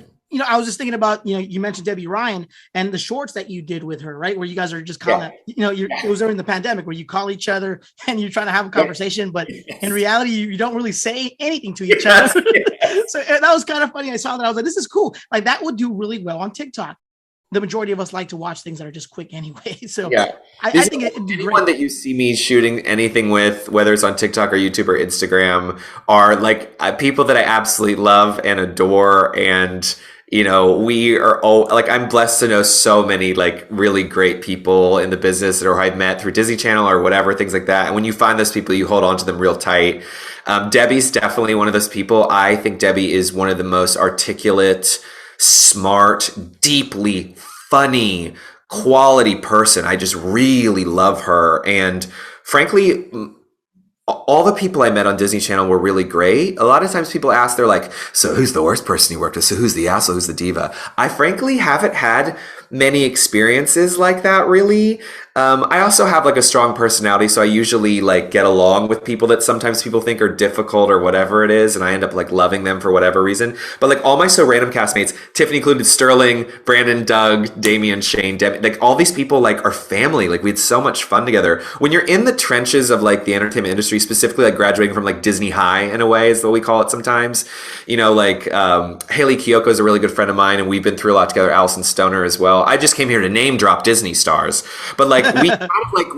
I was just thinking about, you mentioned Debby Ryan and the shorts that you did with her, right? Where you guys are just calling it was during the pandemic where you call each other and you're trying to have a conversation, but in reality, you don't really say anything to each other. So that was kind of funny. I saw that. I was this is cool. That would do really well on TikTok. The majority of us like to watch things that are just quick anyway. So I think it'd be anyone that you see me shooting anything with, whether it's on TikTok or YouTube or Instagram, are people that I absolutely love and adore. And we are all like, I'm blessed to know so many like really great people in the business or I've met through Disney Channel or whatever, things like that. And when you find those people, you hold on to them real tight. Debbie's definitely one of those people. I think Debby is one of the most articulate, smart, deeply funny, quality person. I just really love her. And frankly, all the people I met on Disney Channel were really great. A lot of times people ask, they're like, so who's the worst person you worked with? So who's the asshole? Who's the diva? I frankly haven't had many experiences like that, really. I also have like a strong personality, so I usually like get along with people that sometimes people think are difficult or whatever it is, and I end up like loving them for whatever reason. But like all my So Random castmates, Tiffany included, Sterling, Brandon, Doug, Damian, Shane, Demi, like all these people like are family. Like we had so much fun together. When you're in the trenches of like the entertainment industry, specifically like graduating from like Disney High in a way is what we call it sometimes. Haley Kiyoko is a really good friend of mine, and we've been through a lot together. Allison Stoner as well. I just came here to name drop Disney stars, but like we kind of like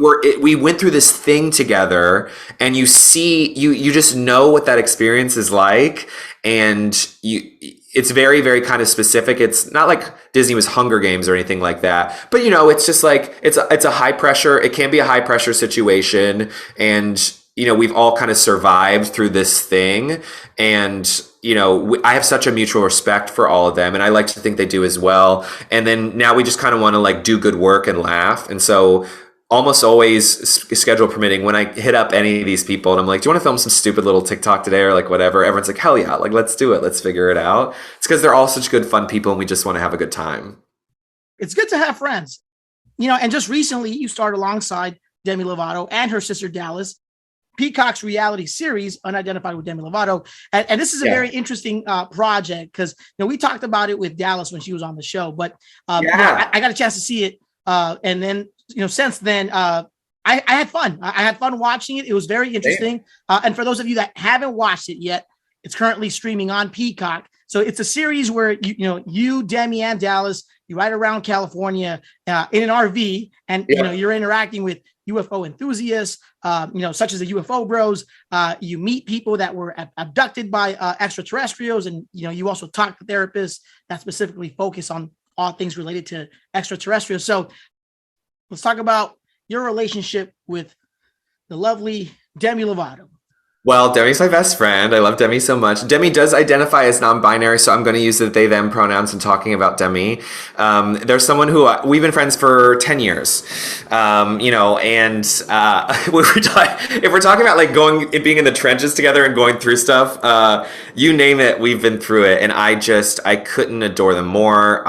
we went through this thing together, and you just know what that experience is like, and it's very, very kind of specific. It's not like Disney was Hunger Games or anything like that, but it's just like it's a high pressure. It can be a high pressure situation, and we've all kind of survived through this thing, and I have such a mutual respect for all of them, and I like to think they do as well. And then now we just kind of want to like do good work and laugh. And so almost always, schedule permitting, when I hit up any of these people and I'm like, do you want to film some stupid little TikTok today or like whatever? Everyone's like, hell yeah, like let's do it. Let's figure it out. It's because they're all such good, fun people, and we just want to have a good time. It's good to have friends, and just recently you started alongside Demi Lovato and her sister Dallas, Peacock's reality series, Unidentified with Demi Lovato. And this is a very interesting project because, we talked about it with Dallas when she was on the show, but I got a chance to see it. And then, since then, I had fun. I had fun watching it. It was very interesting. And for those of you that haven't watched it yet, it's currently streaming on Peacock. So it's a series where, you, Demi, and Dallas, you ride around California in an RV, and, you're interacting with UFO enthusiasts, such as the UFO bros. You meet people that were abducted by extraterrestrials, and you also talk to therapists that specifically focus on all things related to extraterrestrials. So let's talk about your relationship with the lovely Demi Lovato. Well, Demi's my best friend. I love Demi so much. Demi does identify as non-binary, so I'm going to use the they, them pronouns in talking about Demi. There's someone who we've been friends for 10 years, and if we're talking about like being in the trenches together and going through stuff, you name it, we've been through it. And I couldn't adore them more.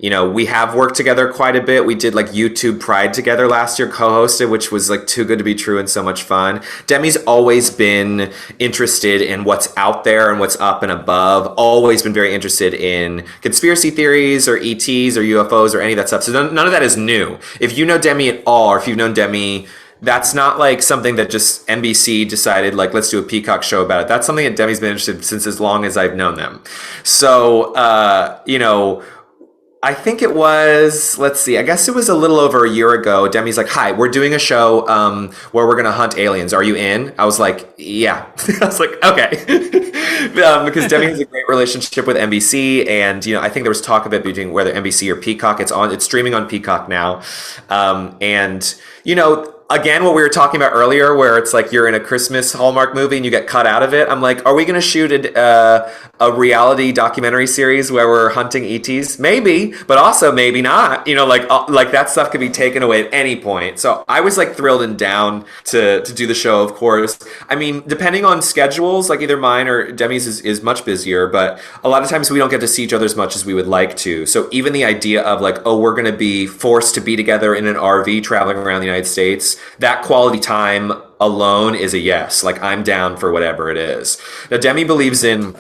We have worked together quite a bit. We did like YouTube Pride together last year, co-hosted, which was like too good to be true and so much fun. Demi's always been interested in what's out there and what's up and above, always been very interested in conspiracy theories or ETs or UFOs or any of that stuff. So none of that is new. If you know Demi at all, or if you've known Demi, that's not like something that just NBC decided, like, let's do a Peacock show about it. That's something that Demi's been interested in since as long as I've known them. So, I think it was, I guess it was a little over a year ago. Demi's like, hi, we're doing a show where we're going to hunt aliens. Are you in? I was like, yeah. I was like, okay. Because Demi has a great relationship with NBC. And, I think there was talk of it between whether NBC or Peacock. It's streaming on Peacock now. Again, what we were talking about earlier, where it's like you're in a Christmas Hallmark movie and you get cut out of it. I'm like, are we going to shoot a reality documentary series where we're hunting ETs? Maybe, but also maybe not. Like that stuff could be taken away at any point. So I was like thrilled and down to do the show, of course. I mean, depending on schedules, like either mine or Demi's is much busier, but a lot of times we don't get to see each other as much as we would like to. So even the idea of like, oh, we're going to be forced to be together in an RV traveling around the United States, that quality time alone is a yes. Like I'm down for whatever it is. Now, Demi believes in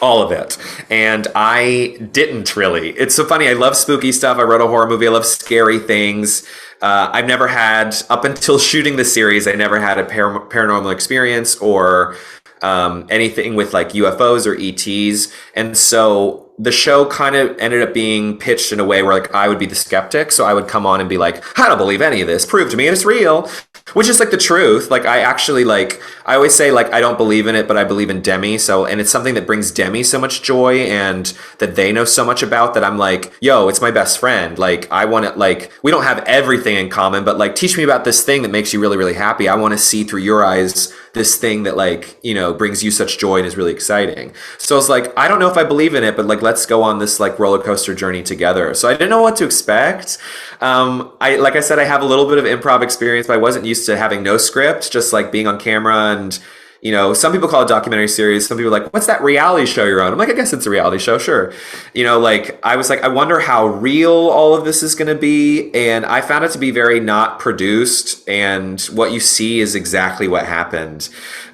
all of it, and I didn't really. It's so funny. I love spooky stuff. I wrote a horror movie. I love scary things. I've never had, up until shooting the series, I never had a paranormal experience or anything with like UFOs or ETs. And so the show kind of ended up being pitched in a way where like I would be the skeptic. So I would come on and be like, I don't believe any of this. Prove to me it's real. Which is like the truth. Like I actually like, I always say like, I don't believe in it, but I believe in Demi. So, and it's something that brings Demi so much joy and that they know so much about that I'm like, yo, it's my best friend. Like I want to like, we don't have everything in common, but like teach me about this thing that makes you really, really happy. I want to see through your eyes this thing that like, you know, brings you such joy and is really exciting. So it's like, I don't know if I believe in it, but like, let's go on this like roller coaster journey together. So I didn't know what to expect. Like I said, I have a little bit of improv experience, but I wasn't used to having no script, just like being on camera. And, you know, some people call it documentary series. Some people are like, what's that reality show you're on? I'm like, I guess it's a reality show. Sure. You know, like I was like, I wonder how real all of this is going to be. And I found it to be very not produced. And what you see is exactly what happened.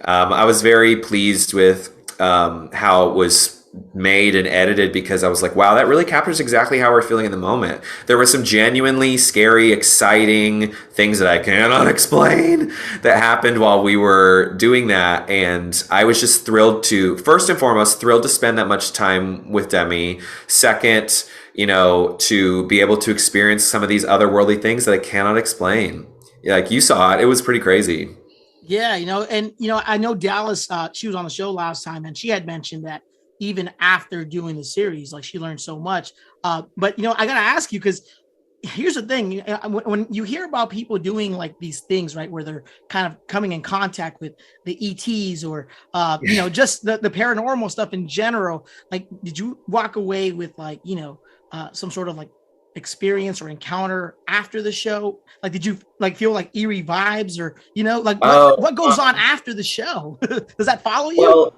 I was very pleased with how it was made and edited because I was like, wow, that really captures exactly how we're feeling in the moment. There were some genuinely scary, exciting things that I cannot explain that happened while we were doing that. And I was just thrilled to, first and foremost, thrilled to spend that much time with Demi. Second, you know, to be able to experience some of these otherworldly things that I cannot explain. Like you saw it, it was pretty crazy. Yeah, you know, and, you know, I know Dallas, she was on the show last time and she had mentioned that even after doing the series, like she learned so much. But, you know, I got to ask you, because here's the thing. When you hear about people doing like these things, right, where they're kind of coming in contact with the ETs or, you know, just the paranormal stuff in general, like, did you walk away with like, you know, some sort of like experience or encounter after the show? Like, did you like feel like eerie vibes or, you know, like what goes on after the show? Does that follow you? Well,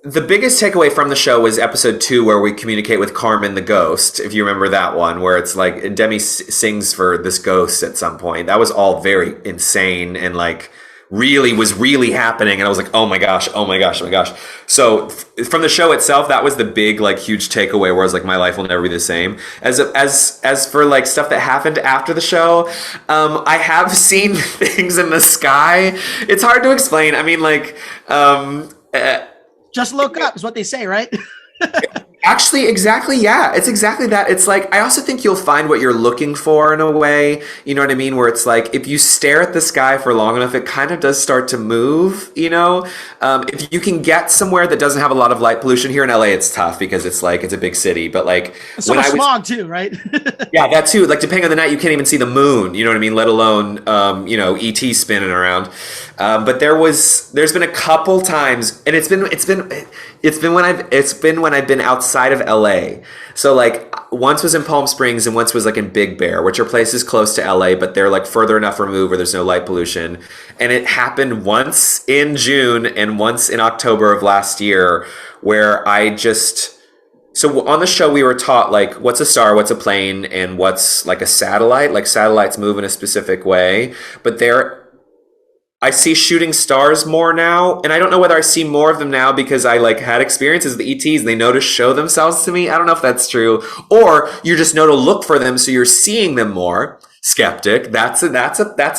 the biggest takeaway from the show was episode 2, where we communicate with Carmen the ghost. If you remember that one, where it's like Demi sings for this ghost at some point. That was all very insane and like was really happening. And I was like, oh my gosh, oh my gosh, oh my gosh. So from the show itself, that was the big, like huge takeaway where I was like, my life will never be the same. As for like stuff that happened after the show, I have seen things in the sky. It's hard to explain. I mean, like, just look up is what they say, right? Actually, exactly. Yeah, it's exactly that. It's like, I also think you'll find what you're looking for in a way, you know what I mean? Where it's like, if you stare at the sky for long enough, it kind of does start to move, you know? If you can get somewhere that doesn't have a lot of light pollution. Here in LA, it's tough because it's like, it's a big city, but like so much smog too, right? Yeah, that too. Like depending on the night, you can't even see the moon, you know what I mean? Let alone, you know, ET spinning around. But there's been a couple times, and it's been when I've been outside of LA. So like once was in Palm Springs and once was like in Big Bear, which are places close to LA, but they're like further enough removed where there's no light pollution. And it happened once in June and once in October of last year where so on the show, we were taught like, what's a star, what's a plane, and what's like a satellite. Like satellites move in a specific way, but I see shooting stars more now, and I don't know whether I see more of them now because I like had experiences with the ETs and they know to show themselves to me. I don't know if that's true, or you just know to look for them, so you're seeing them more. Skeptic, that's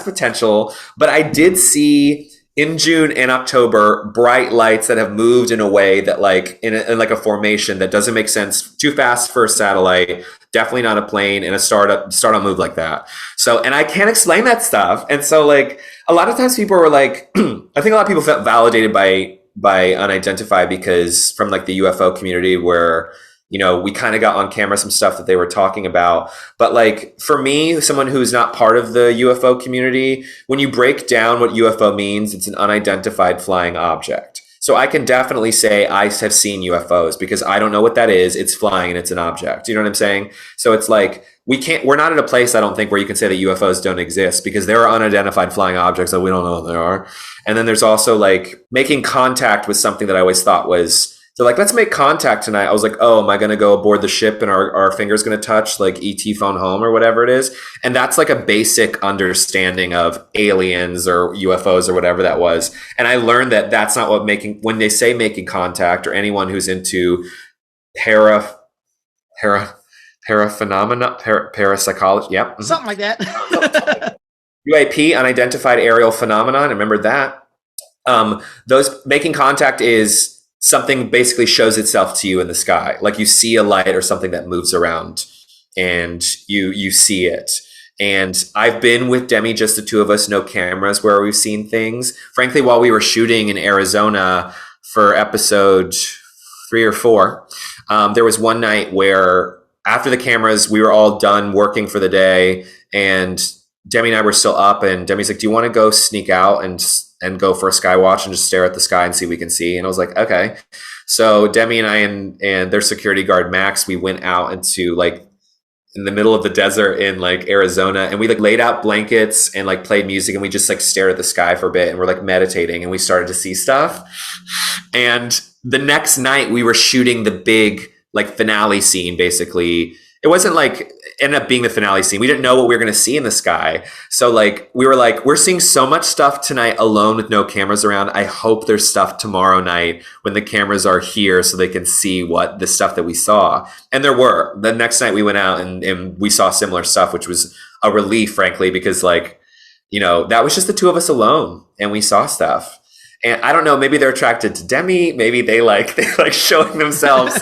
potential. But I did see in June and October bright lights that have moved in a way that like in like a formation that doesn't make sense. Too fast for a satellite. Definitely not a plane, and a star don't move like that. So, and I can't explain that stuff. And so like a lot of times people were like, I think a lot of people felt validated by Unidentified because from like the UFO community where, you know, we kind of got on camera some stuff that they were talking about. But like for me, someone who's not part of the UFO community, when you break down what UFO means, it's an unidentified flying object. So I can definitely say I have seen UFOs because I don't know what that is. It's flying and it's an object. You know what I'm saying? So it's like, we're not at a place, I don't think, where you can say that UFOs don't exist because there are unidentified flying objects that we don't know what they are. And then there's also like making contact with something that I always thought was, so like, let's make contact tonight. I was like, oh, am I going to go aboard the ship and our fingers going to touch like ET phone home or whatever it is? And that's like a basic understanding of aliens or UFOs or whatever that was. And I learned that that's not what when they say making contact, or anyone who's into parapsychology. Yep. Mm-hmm. Something like that. UAP, unidentified aerial phenomenon. I remember that. Those making contact is something basically shows itself to you in the sky. Like you see a light or something that moves around and you see it. And I've been with Demi, just the two of us, no cameras, where we've seen things. Frankly, while we were shooting in Arizona for episode 3 or 4, there was one night where after the cameras, we were all done working for the day, and Demi and I were still up, and Demi's like, do you want to go sneak out and go for a sky watch and just stare at the sky and see what we can see? And I was like, okay. So Demi and I and their security guard, Max, we went out into like in the middle of the desert in like Arizona, and we like laid out blankets and like played music, and we just like stared at the sky for a bit, and we're like meditating, and we started to see stuff. And the next night we were shooting the big like finale scene. Basically, it wasn't like ended up being the finale scene. We didn't know what we were going to see in the sky. So like, we were like, we're seeing so much stuff tonight alone with no cameras around. I hope there's stuff tomorrow night when the cameras are here so they can see what the stuff that we saw. And there were. The next night we went out and we saw similar stuff, which was a relief, frankly, because like, you know, that was just the two of us alone and we saw stuff. And I don't know, maybe they're attracted to Demi. Maybe they like showing themselves.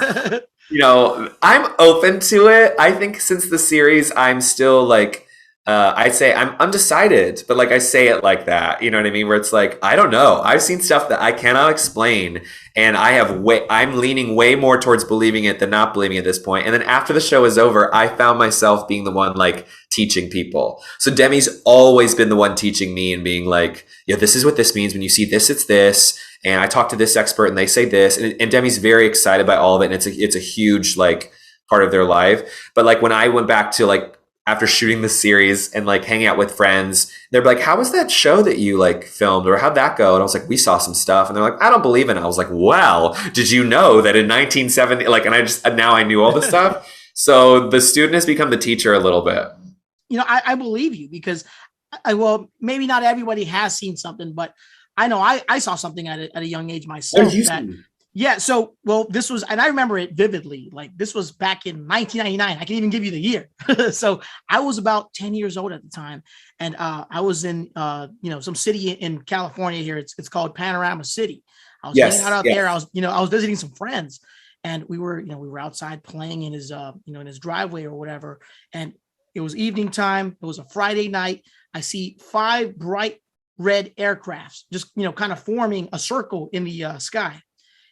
You know, I'm open to it. I think since the series, I'm still like, I'd say I'm undecided, but like I say it like that, you know what I mean? Where it's like, I don't know. I've seen stuff that I cannot explain, and I'm leaning way more towards believing it than not believing it at this point. And then after the show is over, I found myself being the one like teaching people. So Demi's always been the one teaching me and being like, yeah, this is what this means. When you see this, it's this. And I talked to this expert and they say this, and Demi's very excited by all of it. And it's a huge like part of their life. But like when I went back to like after shooting the series and like hanging out with friends, they're like, how was that show that you like filmed, or how'd that go? And I was like, we saw some stuff. And they're like, I don't believe in it. I was like, well, did you know that in 1970, like, and now I knew all this stuff. So the student has become the teacher a little bit. You know, I believe you because well, maybe not everybody has seen something, but I know I saw something at a young age myself. Yeah. So, well, this was, and I remember it vividly. Like this was back in 1999. I can even give you the year. So I was about 10 years old at the time. And I was in, some city in California here. It's called Panorama City. I was hanging out there. I was visiting some friends, and we were outside playing in his, in his driveway or whatever. And it was evening time. It was a Friday night. I see 5 bright red aircrafts just, kind of forming a circle in the sky.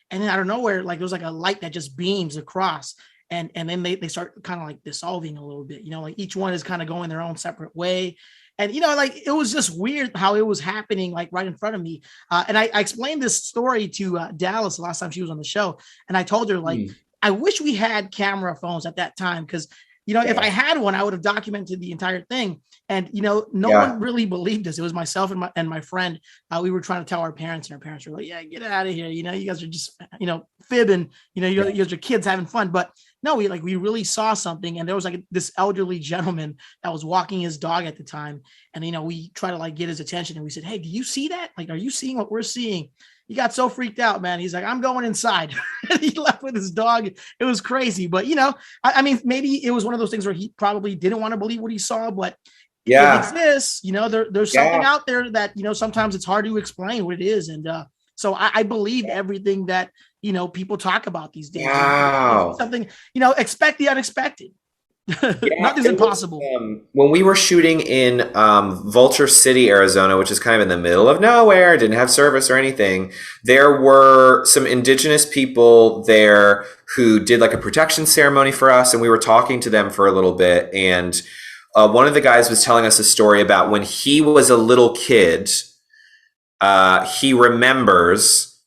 And then out of nowhere, like there was like a light that just beams across, and then they start kind of like dissolving a little bit, like each one is kind of going their own separate way. And, like it was just weird how it was happening like right in front of me. And I explained this story to Dallas the last time she was on the show. And I told her like, I wish we had camera phones at that time, because if I had one, I would have documented the entire thing. And, no one really believed us. It was myself and my friend. We were trying to tell our parents, and our parents were like, yeah, get out of here. You guys are just, fibbing, you guys are kids having fun. But no, we really saw something. And there was like this elderly gentleman that was walking his dog at the time. And, we tried to like get his attention, and we said, hey, do you see that? Like, are you seeing what we're seeing? He got so freaked out, man. He's like, I'm going inside. He left with his dog. It was crazy. But, I mean, maybe it was one of those things where he probably didn't want to believe what he saw, but it exists. There's something out there that, sometimes it's hard to explain what it is. And so I believe everything that, people talk about these days. Wow. Something, expect the unexpected. Nothing's impossible. When we were shooting in Vulture City, Arizona, which is kind of in the middle of nowhere, didn't have service or anything, there were some indigenous people there who did like a protection ceremony for us, and we were talking to them for a little bit. And one of the guys was telling us a story about when he was a little kid. He remembers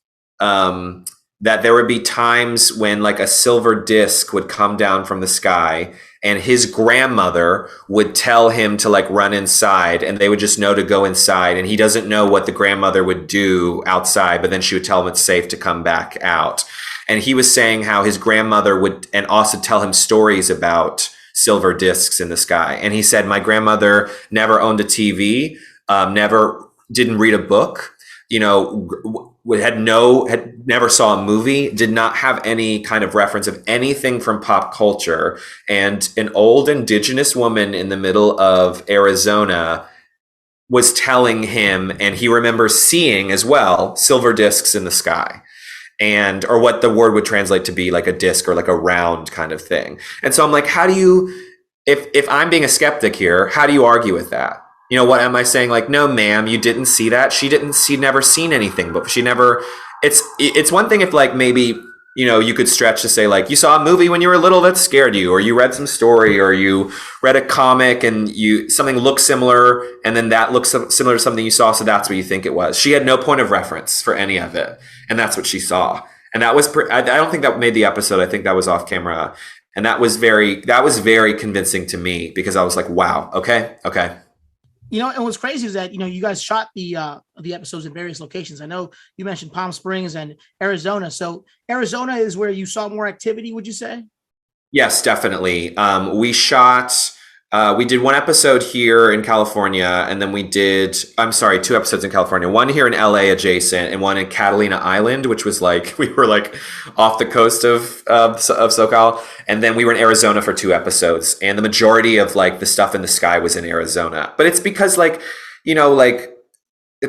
that there would be times when like a silver disc would come down from the sky, and his grandmother would tell him to like run inside, and they would just know to go inside. And he doesn't know what the grandmother would do outside, but then she would tell him it's safe to come back out. And he was saying how his grandmother would, and also tell him stories about silver discs in the sky. And he said, my grandmother never owned a TV, didn't read a book, had never saw a movie, did not have any kind of reference of anything from pop culture. And an old indigenous woman in the middle of Arizona was telling him, and he remembers seeing as well, silver discs in the sky. and or what the word would translate to be, like a disc or like a round kind of thing. And so I'm like, how do you, if I'm being a skeptic here, how do you argue with that? You know, what am I saying? Like, no, ma'am, you didn't see that. She'd never seen anything, but she never, it's one thing if like maybe, you know, you could stretch to say like you saw a movie when you were little that scared you, or you read some story, or you read a comic and something looks similar, and then that looks similar to something you saw, so that's what you think it was. She had no point of reference for any of it, and that's what she saw. And that was I don't think that made the episode. I think that was off camera, and that was very convincing to me, because I was like, wow, okay. You know, and what's crazy is that, you know, you guys shot the episodes in various locations. I know you mentioned Palm Springs and Arizona. So Arizona is where you saw more activity, would you say? Yes, definitely. We did one episode here in California, and then we did, 2 episodes in California, one here in LA adjacent and one in Catalina Island, which was like, we were like off the coast of SoCal. And then we were in Arizona for 2 episodes, and the majority of like the stuff in the sky was in Arizona. But it's because like, you know, like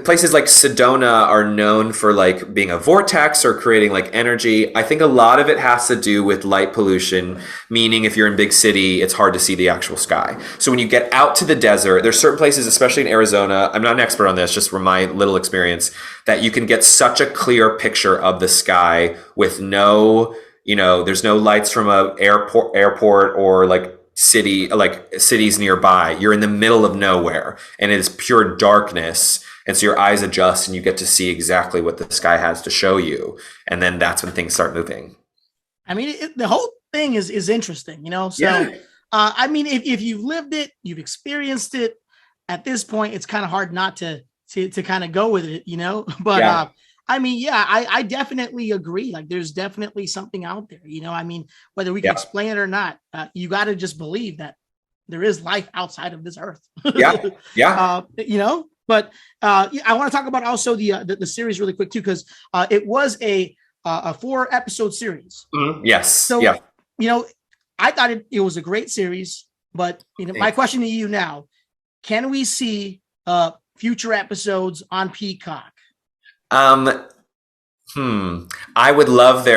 places like Sedona are known for like being a vortex or creating like energy. I think a lot of it has to do with light pollution, meaning if you're in big city, it's hard to see the actual sky. So when you get out to the desert, there's certain places, especially in Arizona, I'm not an expert on this, just from my little experience, that you can get such a clear picture of the sky with no, you know, there's no lights from a airport or like cities nearby. You're in the middle of nowhere, and it is pure darkness. And so your eyes adjust and you get to see exactly what the sky has to show you. And then that's when things start moving. I mean, the whole thing is interesting, you know? So, yeah. I mean, if you've lived it, you've experienced it, at this point, it's kind of hard not to kind of go with it, you know? But yeah. I mean, yeah, I definitely agree. Like, there's definitely something out there, you know? I mean, whether we can explain it or not, you got to just believe that there is life outside of this earth. Yeah. You know? But I want to talk about also the series really quick too, because it was a 4-episode series. Mm-hmm. Yes. So, you know, I thought it was a great series, but you know, my question to you now, can we see future episodes on Peacock? I would love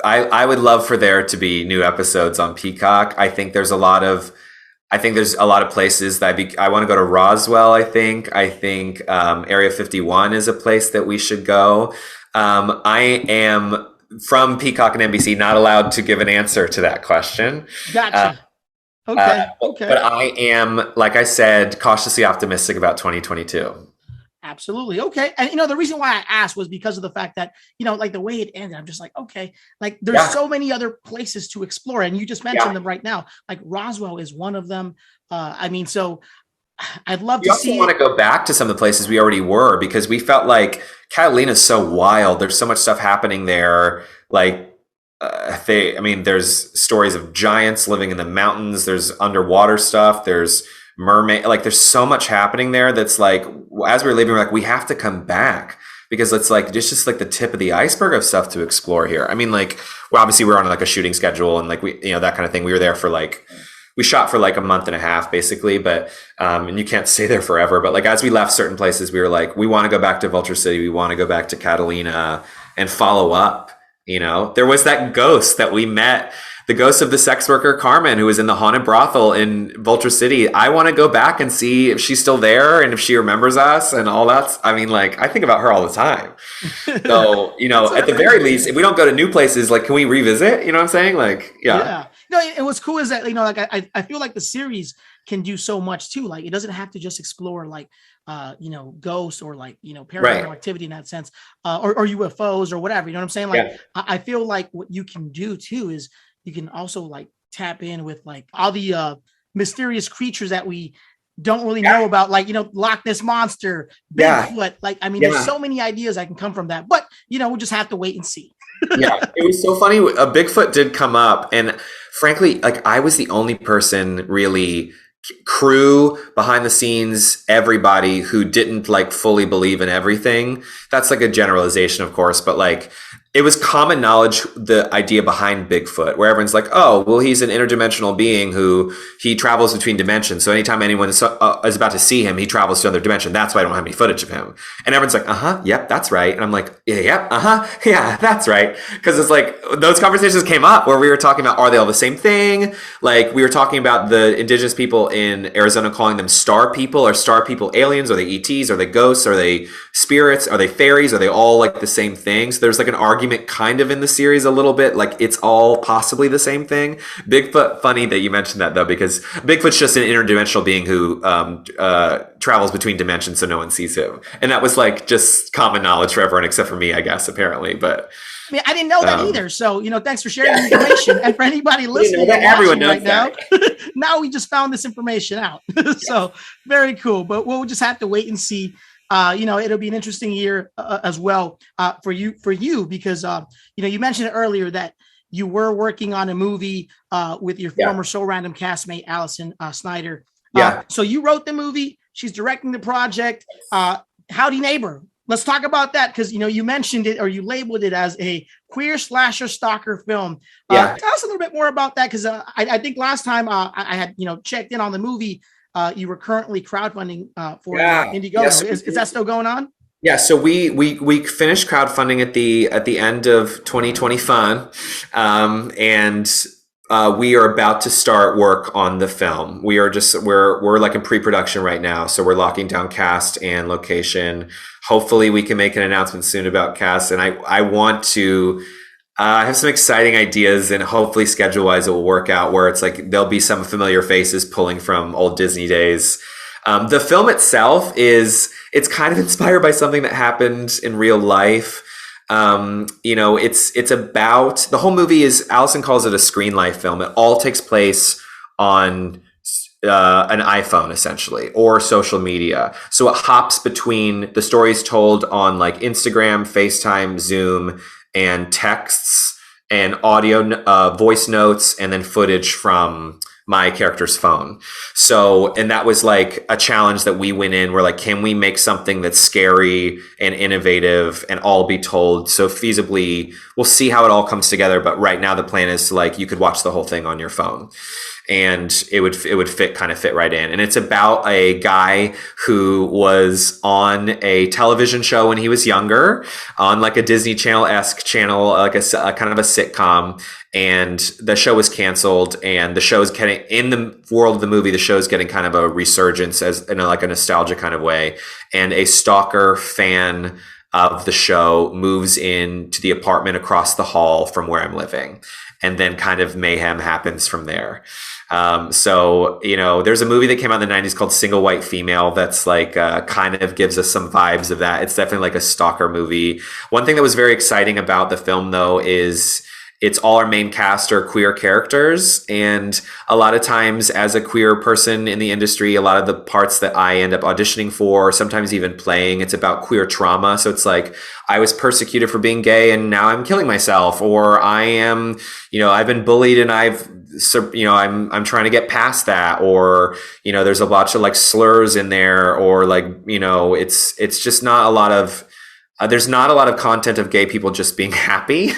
I would love for there to be new episodes on Peacock. I think there's a lot of places that I want to go to. Roswell, I think Area 51 is a place that we should go. I am from Peacock and NBC, not allowed to give an answer to that question. Gotcha. Okay. But I am, like I said, cautiously optimistic about 2022. Absolutely. Okay. And, you know, the reason why I asked was because of the fact that, you know, like the way it ended, I'm just like, okay, like there's so many other places to explore. And you just mentioned them right now. Like Roswell is one of them. I mean, so I'd love to see. We also want to go back to some of the places we already were, because we felt like Catalina is so wild. There's so much stuff happening there. Like, there's stories of giants living in the mountains. There's underwater stuff. There's mermaid, like there's so much happening there that's like, as we were leaving, we're like, we have to come back, because it's like just like the tip of the iceberg of stuff to explore here. I mean, like, well, obviously we're on like a shooting schedule and like we, you know, that kind of thing. We were there for like, we shot for like a month and a half basically, but and you can't stay there forever. But like, as we left certain places, we were like, we want to go back to Vulture City. We want to go back to Catalina and follow up. You know, there was that ghost that we met, the ghost of the sex worker Carmen, who was in the haunted brothel in Vulture City. I want to go back and see if she's still there and if she remembers us and all that. I mean, like, I think about her all the time. So, you know, at the very least, if we don't go to new places, like, can we revisit? You know what I'm saying? Like, yeah. No, and what's cool is that, you know, like I feel like the series can do so much too. Like, it doesn't have to just explore like, you know, ghosts or like, you know, paranormal activity in that sense, or UFOs or whatever. You know what I'm saying? Like, I feel like what you can do too is you can also like tap in with like all the mysterious creatures that we don't really know about, like, you know, Loch Ness Monster, Bigfoot. Like, I mean, there's so many ideas that can come from that, but you know, we'll just have to wait and see. It was so funny. A Bigfoot did come up, and frankly, like, I was the only person really, crew, behind the scenes, everybody who didn't like fully believe in everything. That's like a generalization, of course, but like, it was common knowledge, the idea behind Bigfoot, where everyone's like, oh, well, he's an interdimensional being who he travels between dimensions. So anytime anyone is about to see him, he travels to another dimension. That's why I don't have any footage of him. And everyone's like, yep, that's right. And I'm like, yeah, that's right. Because it's like those conversations came up where we were talking about, are they all the same thing? Like we were talking about the indigenous people in Arizona calling them star people. Are star people aliens? Are they ETs? Are they ghosts? Are they spirits? Are they fairies? Are they all like the same thing? So there's like an argument kind of in the series a little bit, like it's all possibly the same thing. Bigfoot, funny that you mentioned that though, because Bigfoot's just an interdimensional being who travels between dimensions so no one sees him. And that was like just common knowledge for everyone except for me, I guess, apparently. But I mean, I didn't know that either. So, thanks for sharing the information. And for anybody listening everyone knows right now, now we just found this information out. So very cool. But we'll just have to wait and see. It'll be an interesting year as well for you because, you mentioned earlier that you were working on a movie with your former So Random castmate, Allison Snyder. So you wrote the movie. She's directing the project. Howdy Neighbor. Let's talk about that because, you mentioned it or you labeled it as a queer slasher stalker film. Tell us a little bit more about that because I think last time I had, checked in on the movie. You were currently crowdfunding for Indiegogo. Yes, is that still going on? Yeah, so we finished crowdfunding at the end of 2020 fun, and we are about to start work on the film. We're like in pre-production right now, so we're locking down cast and location. Hopefully, we can make an announcement soon about cast, and I want to. I have some exciting ideas and hopefully schedule-wise it will work out where it's like there'll be some familiar faces pulling from old Disney days. The film itself it's kind of inspired by something that happened in real life. It's about, the whole movie is, Allison calls it a screen life film. It all takes place on an iPhone essentially or social media. So it hops between the stories told on like Instagram, FaceTime, Zoom, and texts and audio, voice notes, and then footage from my character's phone. So, and that was like a challenge that we went in. We're like, can we make something that's scary and innovative and all be told so feasibly? We'll see how it all comes together. But right now the plan is to like, you could watch the whole thing on your phone. And it would fit right in. And it's about a guy who was on a television show when he was younger, on like a Disney Channel-esque channel, like a kind of a sitcom. And the show was canceled. And the show's getting, in the world of the movie, the show's getting kind of a resurgence as in like a nostalgia kind of way. And a stalker fan of the show moves in to the apartment across the hall from where I'm living. And then kind of mayhem happens from there. There's a movie that came out in the 90s called Single White Female that's like kind of gives us some vibes of that. It's definitely like a stalker movie. One thing that was very exciting about the film though is it's all our main cast are queer characters. And a lot of times as a queer person in the industry, a lot of the parts that I end up auditioning for, sometimes even playing, it's about queer trauma. So it's like, I was persecuted for being gay and now I'm killing myself, or I am, I've been bullied and I'm trying to get past that, or, there's a bunch of like slurs in there, or like, it's just not a lot of, there's not a lot of content of gay people just being happy.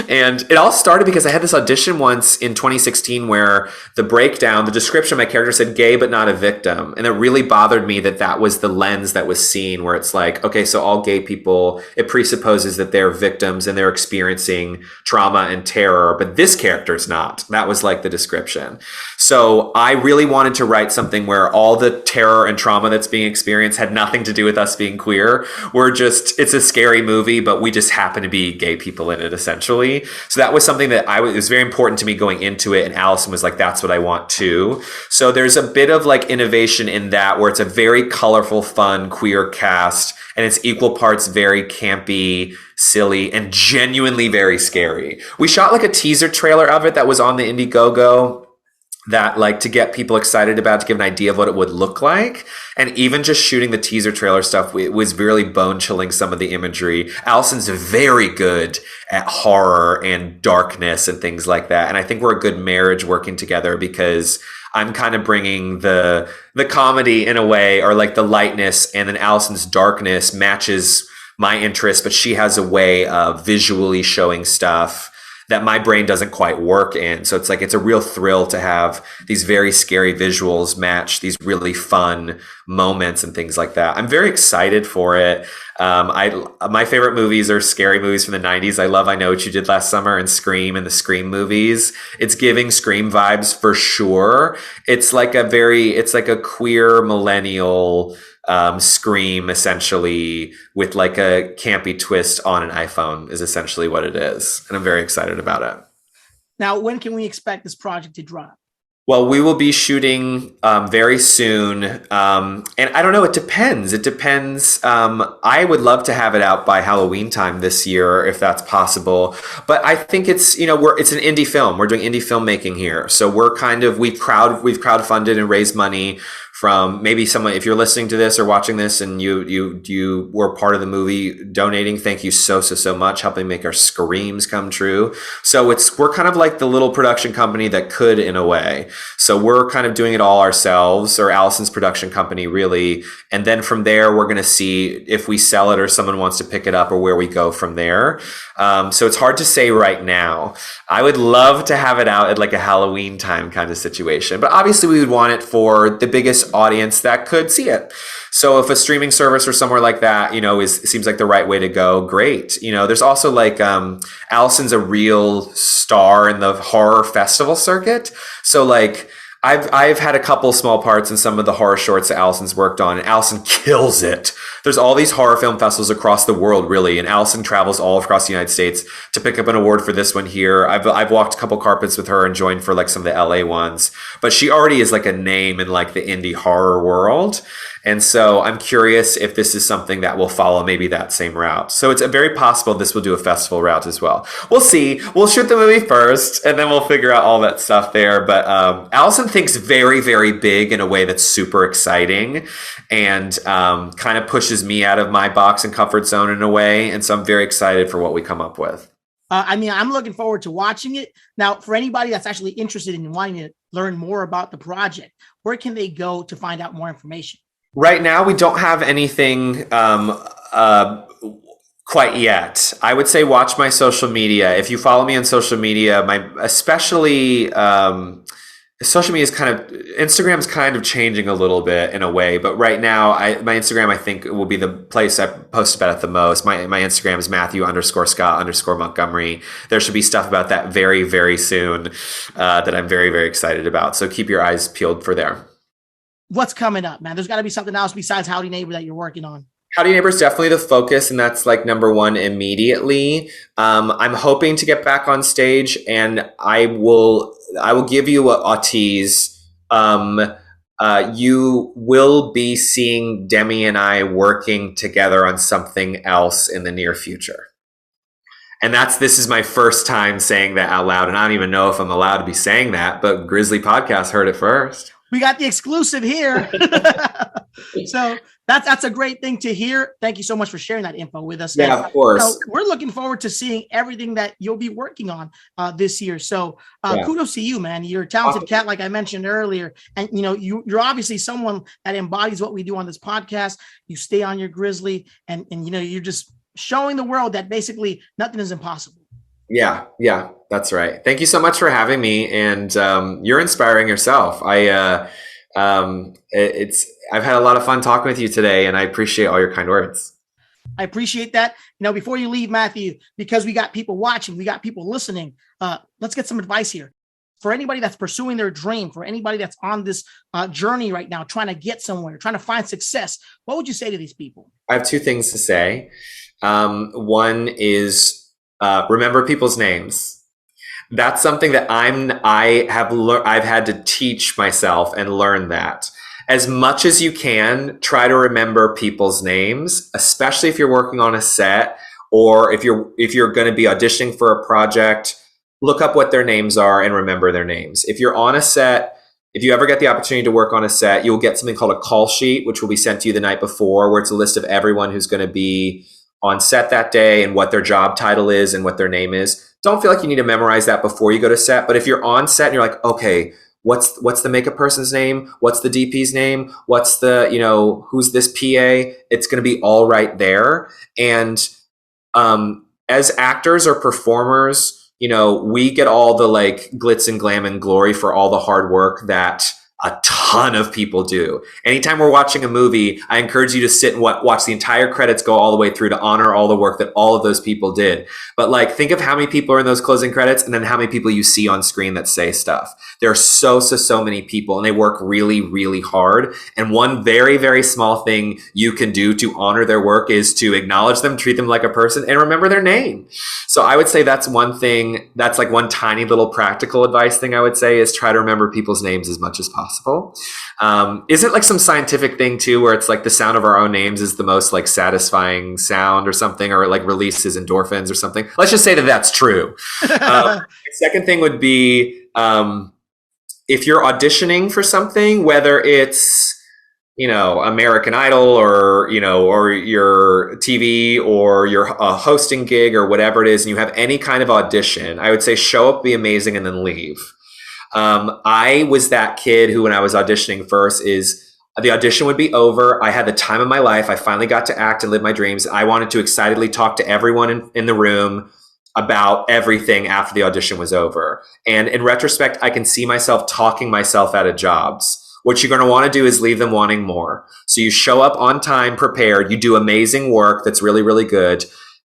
And it all started because I had this audition once in 2016 where the description of my character said gay but not a victim. And it really bothered me that was the lens that was seen, where it's like, okay, so all gay people, it presupposes that they're victims and they're experiencing trauma and terror, but this character's not. That was like the description. So I really wanted to write something where all the terror and trauma that's being experienced had nothing to do with us being queer. It's a scary movie, but we just happen to be gay people in it, essentially. So that was something that it was very important to me going into it. And Allison was like, that's what I want too. So there's a bit of like innovation in that, where it's a very colorful, fun, queer cast. And it's equal parts very campy, silly, and genuinely very scary. We shot like a teaser trailer of it that was on the Indiegogo, that like to get people excited about, to give an idea of what it would look like. And even just shooting the teaser trailer stuff, it was really bone chilling, some of the imagery. Allison's very good at horror and darkness and things like that. And I think we're a good marriage working together, because I'm kind of bringing the comedy in a way, or like the lightness, and then Allison's darkness matches my interests, but she has a way of visually showing stuff that my brain doesn't quite work in. So it's like, it's a real thrill to have these very scary visuals match these really fun moments and things like that. I'm very excited for it. My favorite movies are scary movies from the 90s. I love I Know What You Did Last Summer and Scream and the Scream movies. It's giving Scream vibes for sure. It's like a queer millennial Scream, essentially, with like a campy twist on an iPhone is essentially what it is. And I'm very excited about it. Now, when can we expect this project to drop? Well, we will be shooting very soon. And I don't know, it depends. I would love to have it out by Halloween time this year, if that's possible. But I think it's an indie film. We're doing indie filmmaking here. So we've crowdfunded and raised money from maybe someone, if you're listening to this or watching this and you were part of the movie donating, thank you so much, helping make our screams come true. So we're kind of like the little production company that could, in a way. So we're kind of doing it all ourselves, or Allison's production company, really. And then from there, we're going to see if we sell it or someone wants to pick it up, or where we go from there. So it's hard to say right now. I would love to have it out at like a Halloween time kind of situation, but obviously we would want it for the biggest audience that could see it. So if a streaming service or somewhere like that, seems like the right way to go, great. There's also like, Allison's a real star in the horror festival circuit. So like, I've had a couple small parts in some of the horror shorts that Allison's worked on, and Allison kills it. There's all these horror film festivals across the world, really, and Allison travels all across the United States to pick up an award for this one here. I've walked a couple carpets with her and joined for like some of the LA ones, but she already is like a name in like the indie horror world. And so I'm curious if this is something that will follow maybe that same route. So it's very possible this will do a festival route as well. We'll see. We'll shoot the movie first, and then we'll figure out all that stuff there. But Allison thinks very, very big in a way that's super exciting, and kind of pushes me out of my box and comfort zone in a way. And so I'm very excited for what we come up with. I'm looking forward to watching it. Now, for anybody that's actually interested in wanting to learn more about the project, where can they go to find out more information? Right now, we don't have anything quite yet. I would say watch my social media. If you follow me on social media, social media is Instagram's kind of changing a little bit in a way, but right now my Instagram, I think, will be the place I post about it the most. My Instagram is Matthew_Scott_Montgomery. There should be stuff about that very, very soon that I'm very, very excited about. So keep your eyes peeled for there. What's coming up, man? There's got to be something else besides Howdy Neighbor that you're working on. Howdy Neighbor is definitely the focus, and that's like number one immediately. I'm hoping to get back on stage, and I will give you a tease. You will be seeing Demi and I working together on something else in the near future. And this is my first time saying that out loud, and I don't even know if I'm allowed to be saying that, but Grizzly Podcast heard it first. We got the exclusive here. So that's a great thing to hear. Thank you so much for sharing that info with us. Yeah, of course. We're looking forward to seeing everything that you'll be working on this year. So kudos to you, man. You're a talented cat, like I mentioned earlier. And, you're obviously someone that embodies what we do on this podcast. You stay on your Grizzly, and you're just showing the world that basically nothing is impossible. Yeah, that's right. Thank you so much for having me, and you're inspiring yourself. I've had a lot of fun talking with you today, and I appreciate all your kind words. I appreciate that. Before you leave, Matthew, because we got people watching, we got people listening, let's get some advice here. For anybody that's pursuing their dream, for anybody that's on this journey right now, trying to get somewhere, trying to find success, what would you say to these people? I have two things to say. One is, remember people's names. That's something that I've had to teach myself and learn that. As much as you can, try to remember people's names, especially if you're working on a set, or if you're going to be auditioning for a project. Look up what their names are and remember their names. If you're on a set, if you ever get the opportunity to work on a set, you'll get something called a call sheet, which will be sent to you the night before, where it's a list of everyone who's going to be on set that day and what their job title is and what their name is. Don't feel like you need to memorize that before you go to set. But if you're on set and you're like, okay, what's the makeup person's name? What's the DP's name? What's the, who's this PA? It's going to be all right there. And as actors or performers, we get all the like glitz and glam and glory for all the hard work that a ton of people do. Anytime we're watching a movie, I encourage you to sit and watch the entire credits go all the way through to honor all the work that all of those people did. But like, think of how many people are in those closing credits and then how many people you see on screen that say stuff. There are so many people and they work really, really hard. And one very, very small thing you can do to honor their work is to acknowledge them, treat them like a person, and remember their name. So I would say that's one thing, that's like one tiny little practical advice thing I would say is try to remember people's names as much as possible. Isn't like some scientific thing too, where it's like the sound of our own names is the most like satisfying sound or something, or it like releases endorphins or something. Let's just say that that's true. The second thing would be, if you're auditioning for something, whether it's, American Idol or your TV or your hosting gig or whatever it is, and you have any kind of audition, I would say show up, be amazing, and then leave. I was that kid who, when I was auditioning first, the audition would be over. I had the time of my life. I finally got to act and live my dreams. I wanted to excitedly talk to everyone in the room about everything after the audition was over. And in retrospect, I can see myself talking myself out of jobs. What you're going to want to do is leave them wanting more. So you show up on time, prepared. You do amazing work that's really, really good.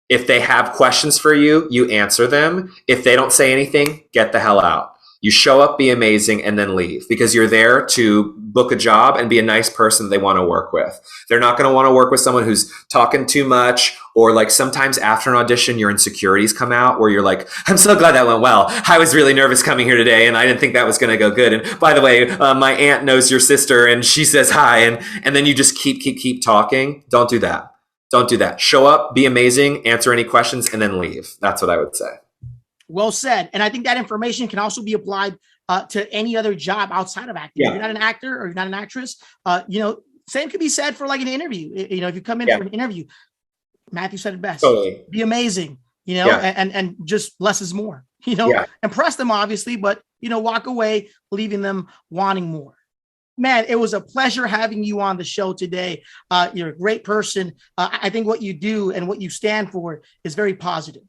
If they have questions for you, you answer them. If they don't say anything, get the hell out. You show up, be amazing, and then leave, because you're there to book a job and be a nice person that they want to work with. They're not going to want to work with someone who's talking too much, or like sometimes after an audition, your insecurities come out where you're like, I'm so glad that went well. I was really nervous coming here today and I didn't think that was going to go good. And by the way, my aunt knows your sister and she says hi. And then you just keep talking. Don't do that. Don't do that. Show up, be amazing, answer any questions, and then leave. That's what I would say. Well said. And I think that information can also be applied to any other job outside of acting. Yeah. If you're not an actor or you're not an actress, same could be said for like an interview. If you come in for an interview, Matthew said it best. Totally. Be amazing, and just less is more, impress them obviously, but, walk away, leaving them wanting more. Man, it was a pleasure having you on the show today. You're a great person. I think what you do and what you stand for is very positive.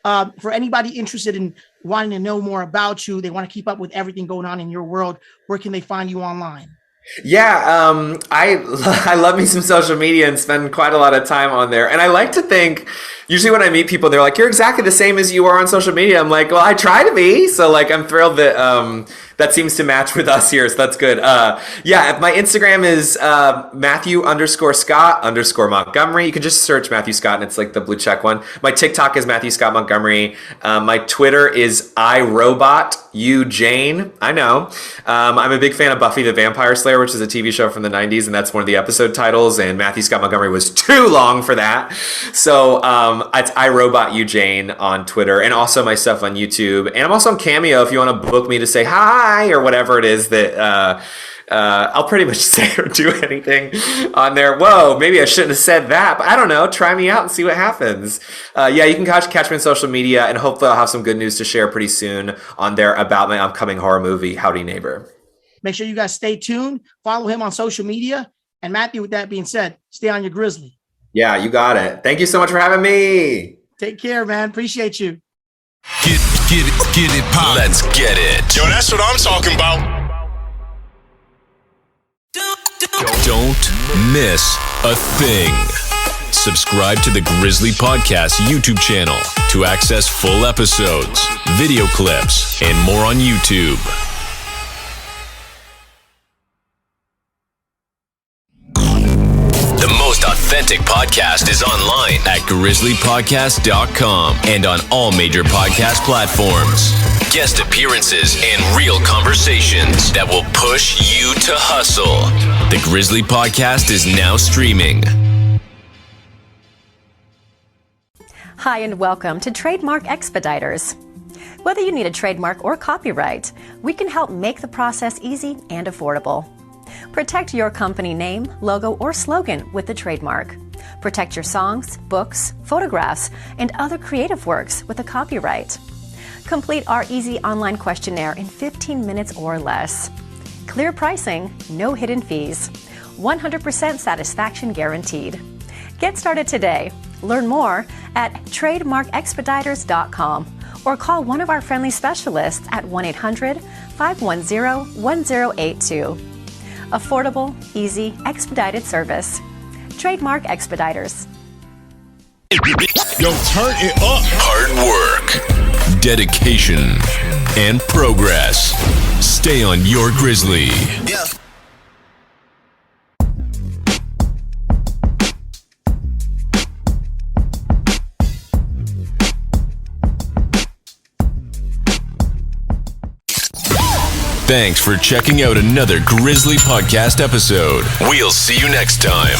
For anybody interested in wanting to know more about you, they want to keep up with everything going on in your world, where can they find you online? Yeah, I love me some social media and spend quite a lot of time on there. And I like to think, usually when I meet people, they're like, you're exactly the same as you are on social media. I'm like, well, I try to be. So like, I'm thrilled that that seems to match with us here. So that's good. My Instagram is Matthew_Scott_Montgomery. You can just search Matthew Scott and it's like the blue check one. My TikTok is Matthew Scott Montgomery. My Twitter is iRobotUJane. I know. I'm a big fan of Buffy the Vampire Slayer, which is a TV show from the 90s, and that's one of the episode titles, and Matthew Scott Montgomery was too long for that. So it's iRobotUJane on Twitter, and also my stuff on YouTube. And I'm also on Cameo if you want to book me to say hi or whatever it is that I'll pretty much say or do anything on there. Whoa, maybe I shouldn't have said that, but I don't know. Try me out and see what happens. You can catch me on social media, and hopefully I'll have some good news to share pretty soon on there about my upcoming horror movie, Howdy Neighbor. Make sure you guys stay tuned. Follow him on social media. And Matthew, with that being said, stay on your Grizzly. Yeah, you got it. Thank you so much for having me. Take care, man. Appreciate you. Get it, pop. Let's get it. Yo, that's what I'm talking about. Don't miss a thing. Subscribe to the Grizzly Podcast YouTube channel to access full episodes, video clips, and more on YouTube. The most authentic podcast is online at grizzlypodcast.com and on all major podcast platforms. Guest appearances and real conversations that will push you to hustle. The Grizzly Podcast is now streaming. Hi, and welcome to Trademark Expediters. Whether you need a trademark or copyright, we can help make the process easy and affordable. Protect your company name, logo, or slogan with the trademark. Protect your songs, books, photographs, and other creative works with a copyright. Complete our easy online questionnaire in 15 minutes or less. Clear pricing, no hidden fees. 100% satisfaction guaranteed. Get started today. Learn more at trademarkexpeditors.com or call one of our friendly specialists at 1-800-510-1082. Affordable, easy, expedited service. Trademark Expeditors. Yo, turn it up. Hard work, dedication, and progress. Stay on your Grizzly. Yeah. Thanks for checking out another Grizzly Podcast episode. We'll see you next time.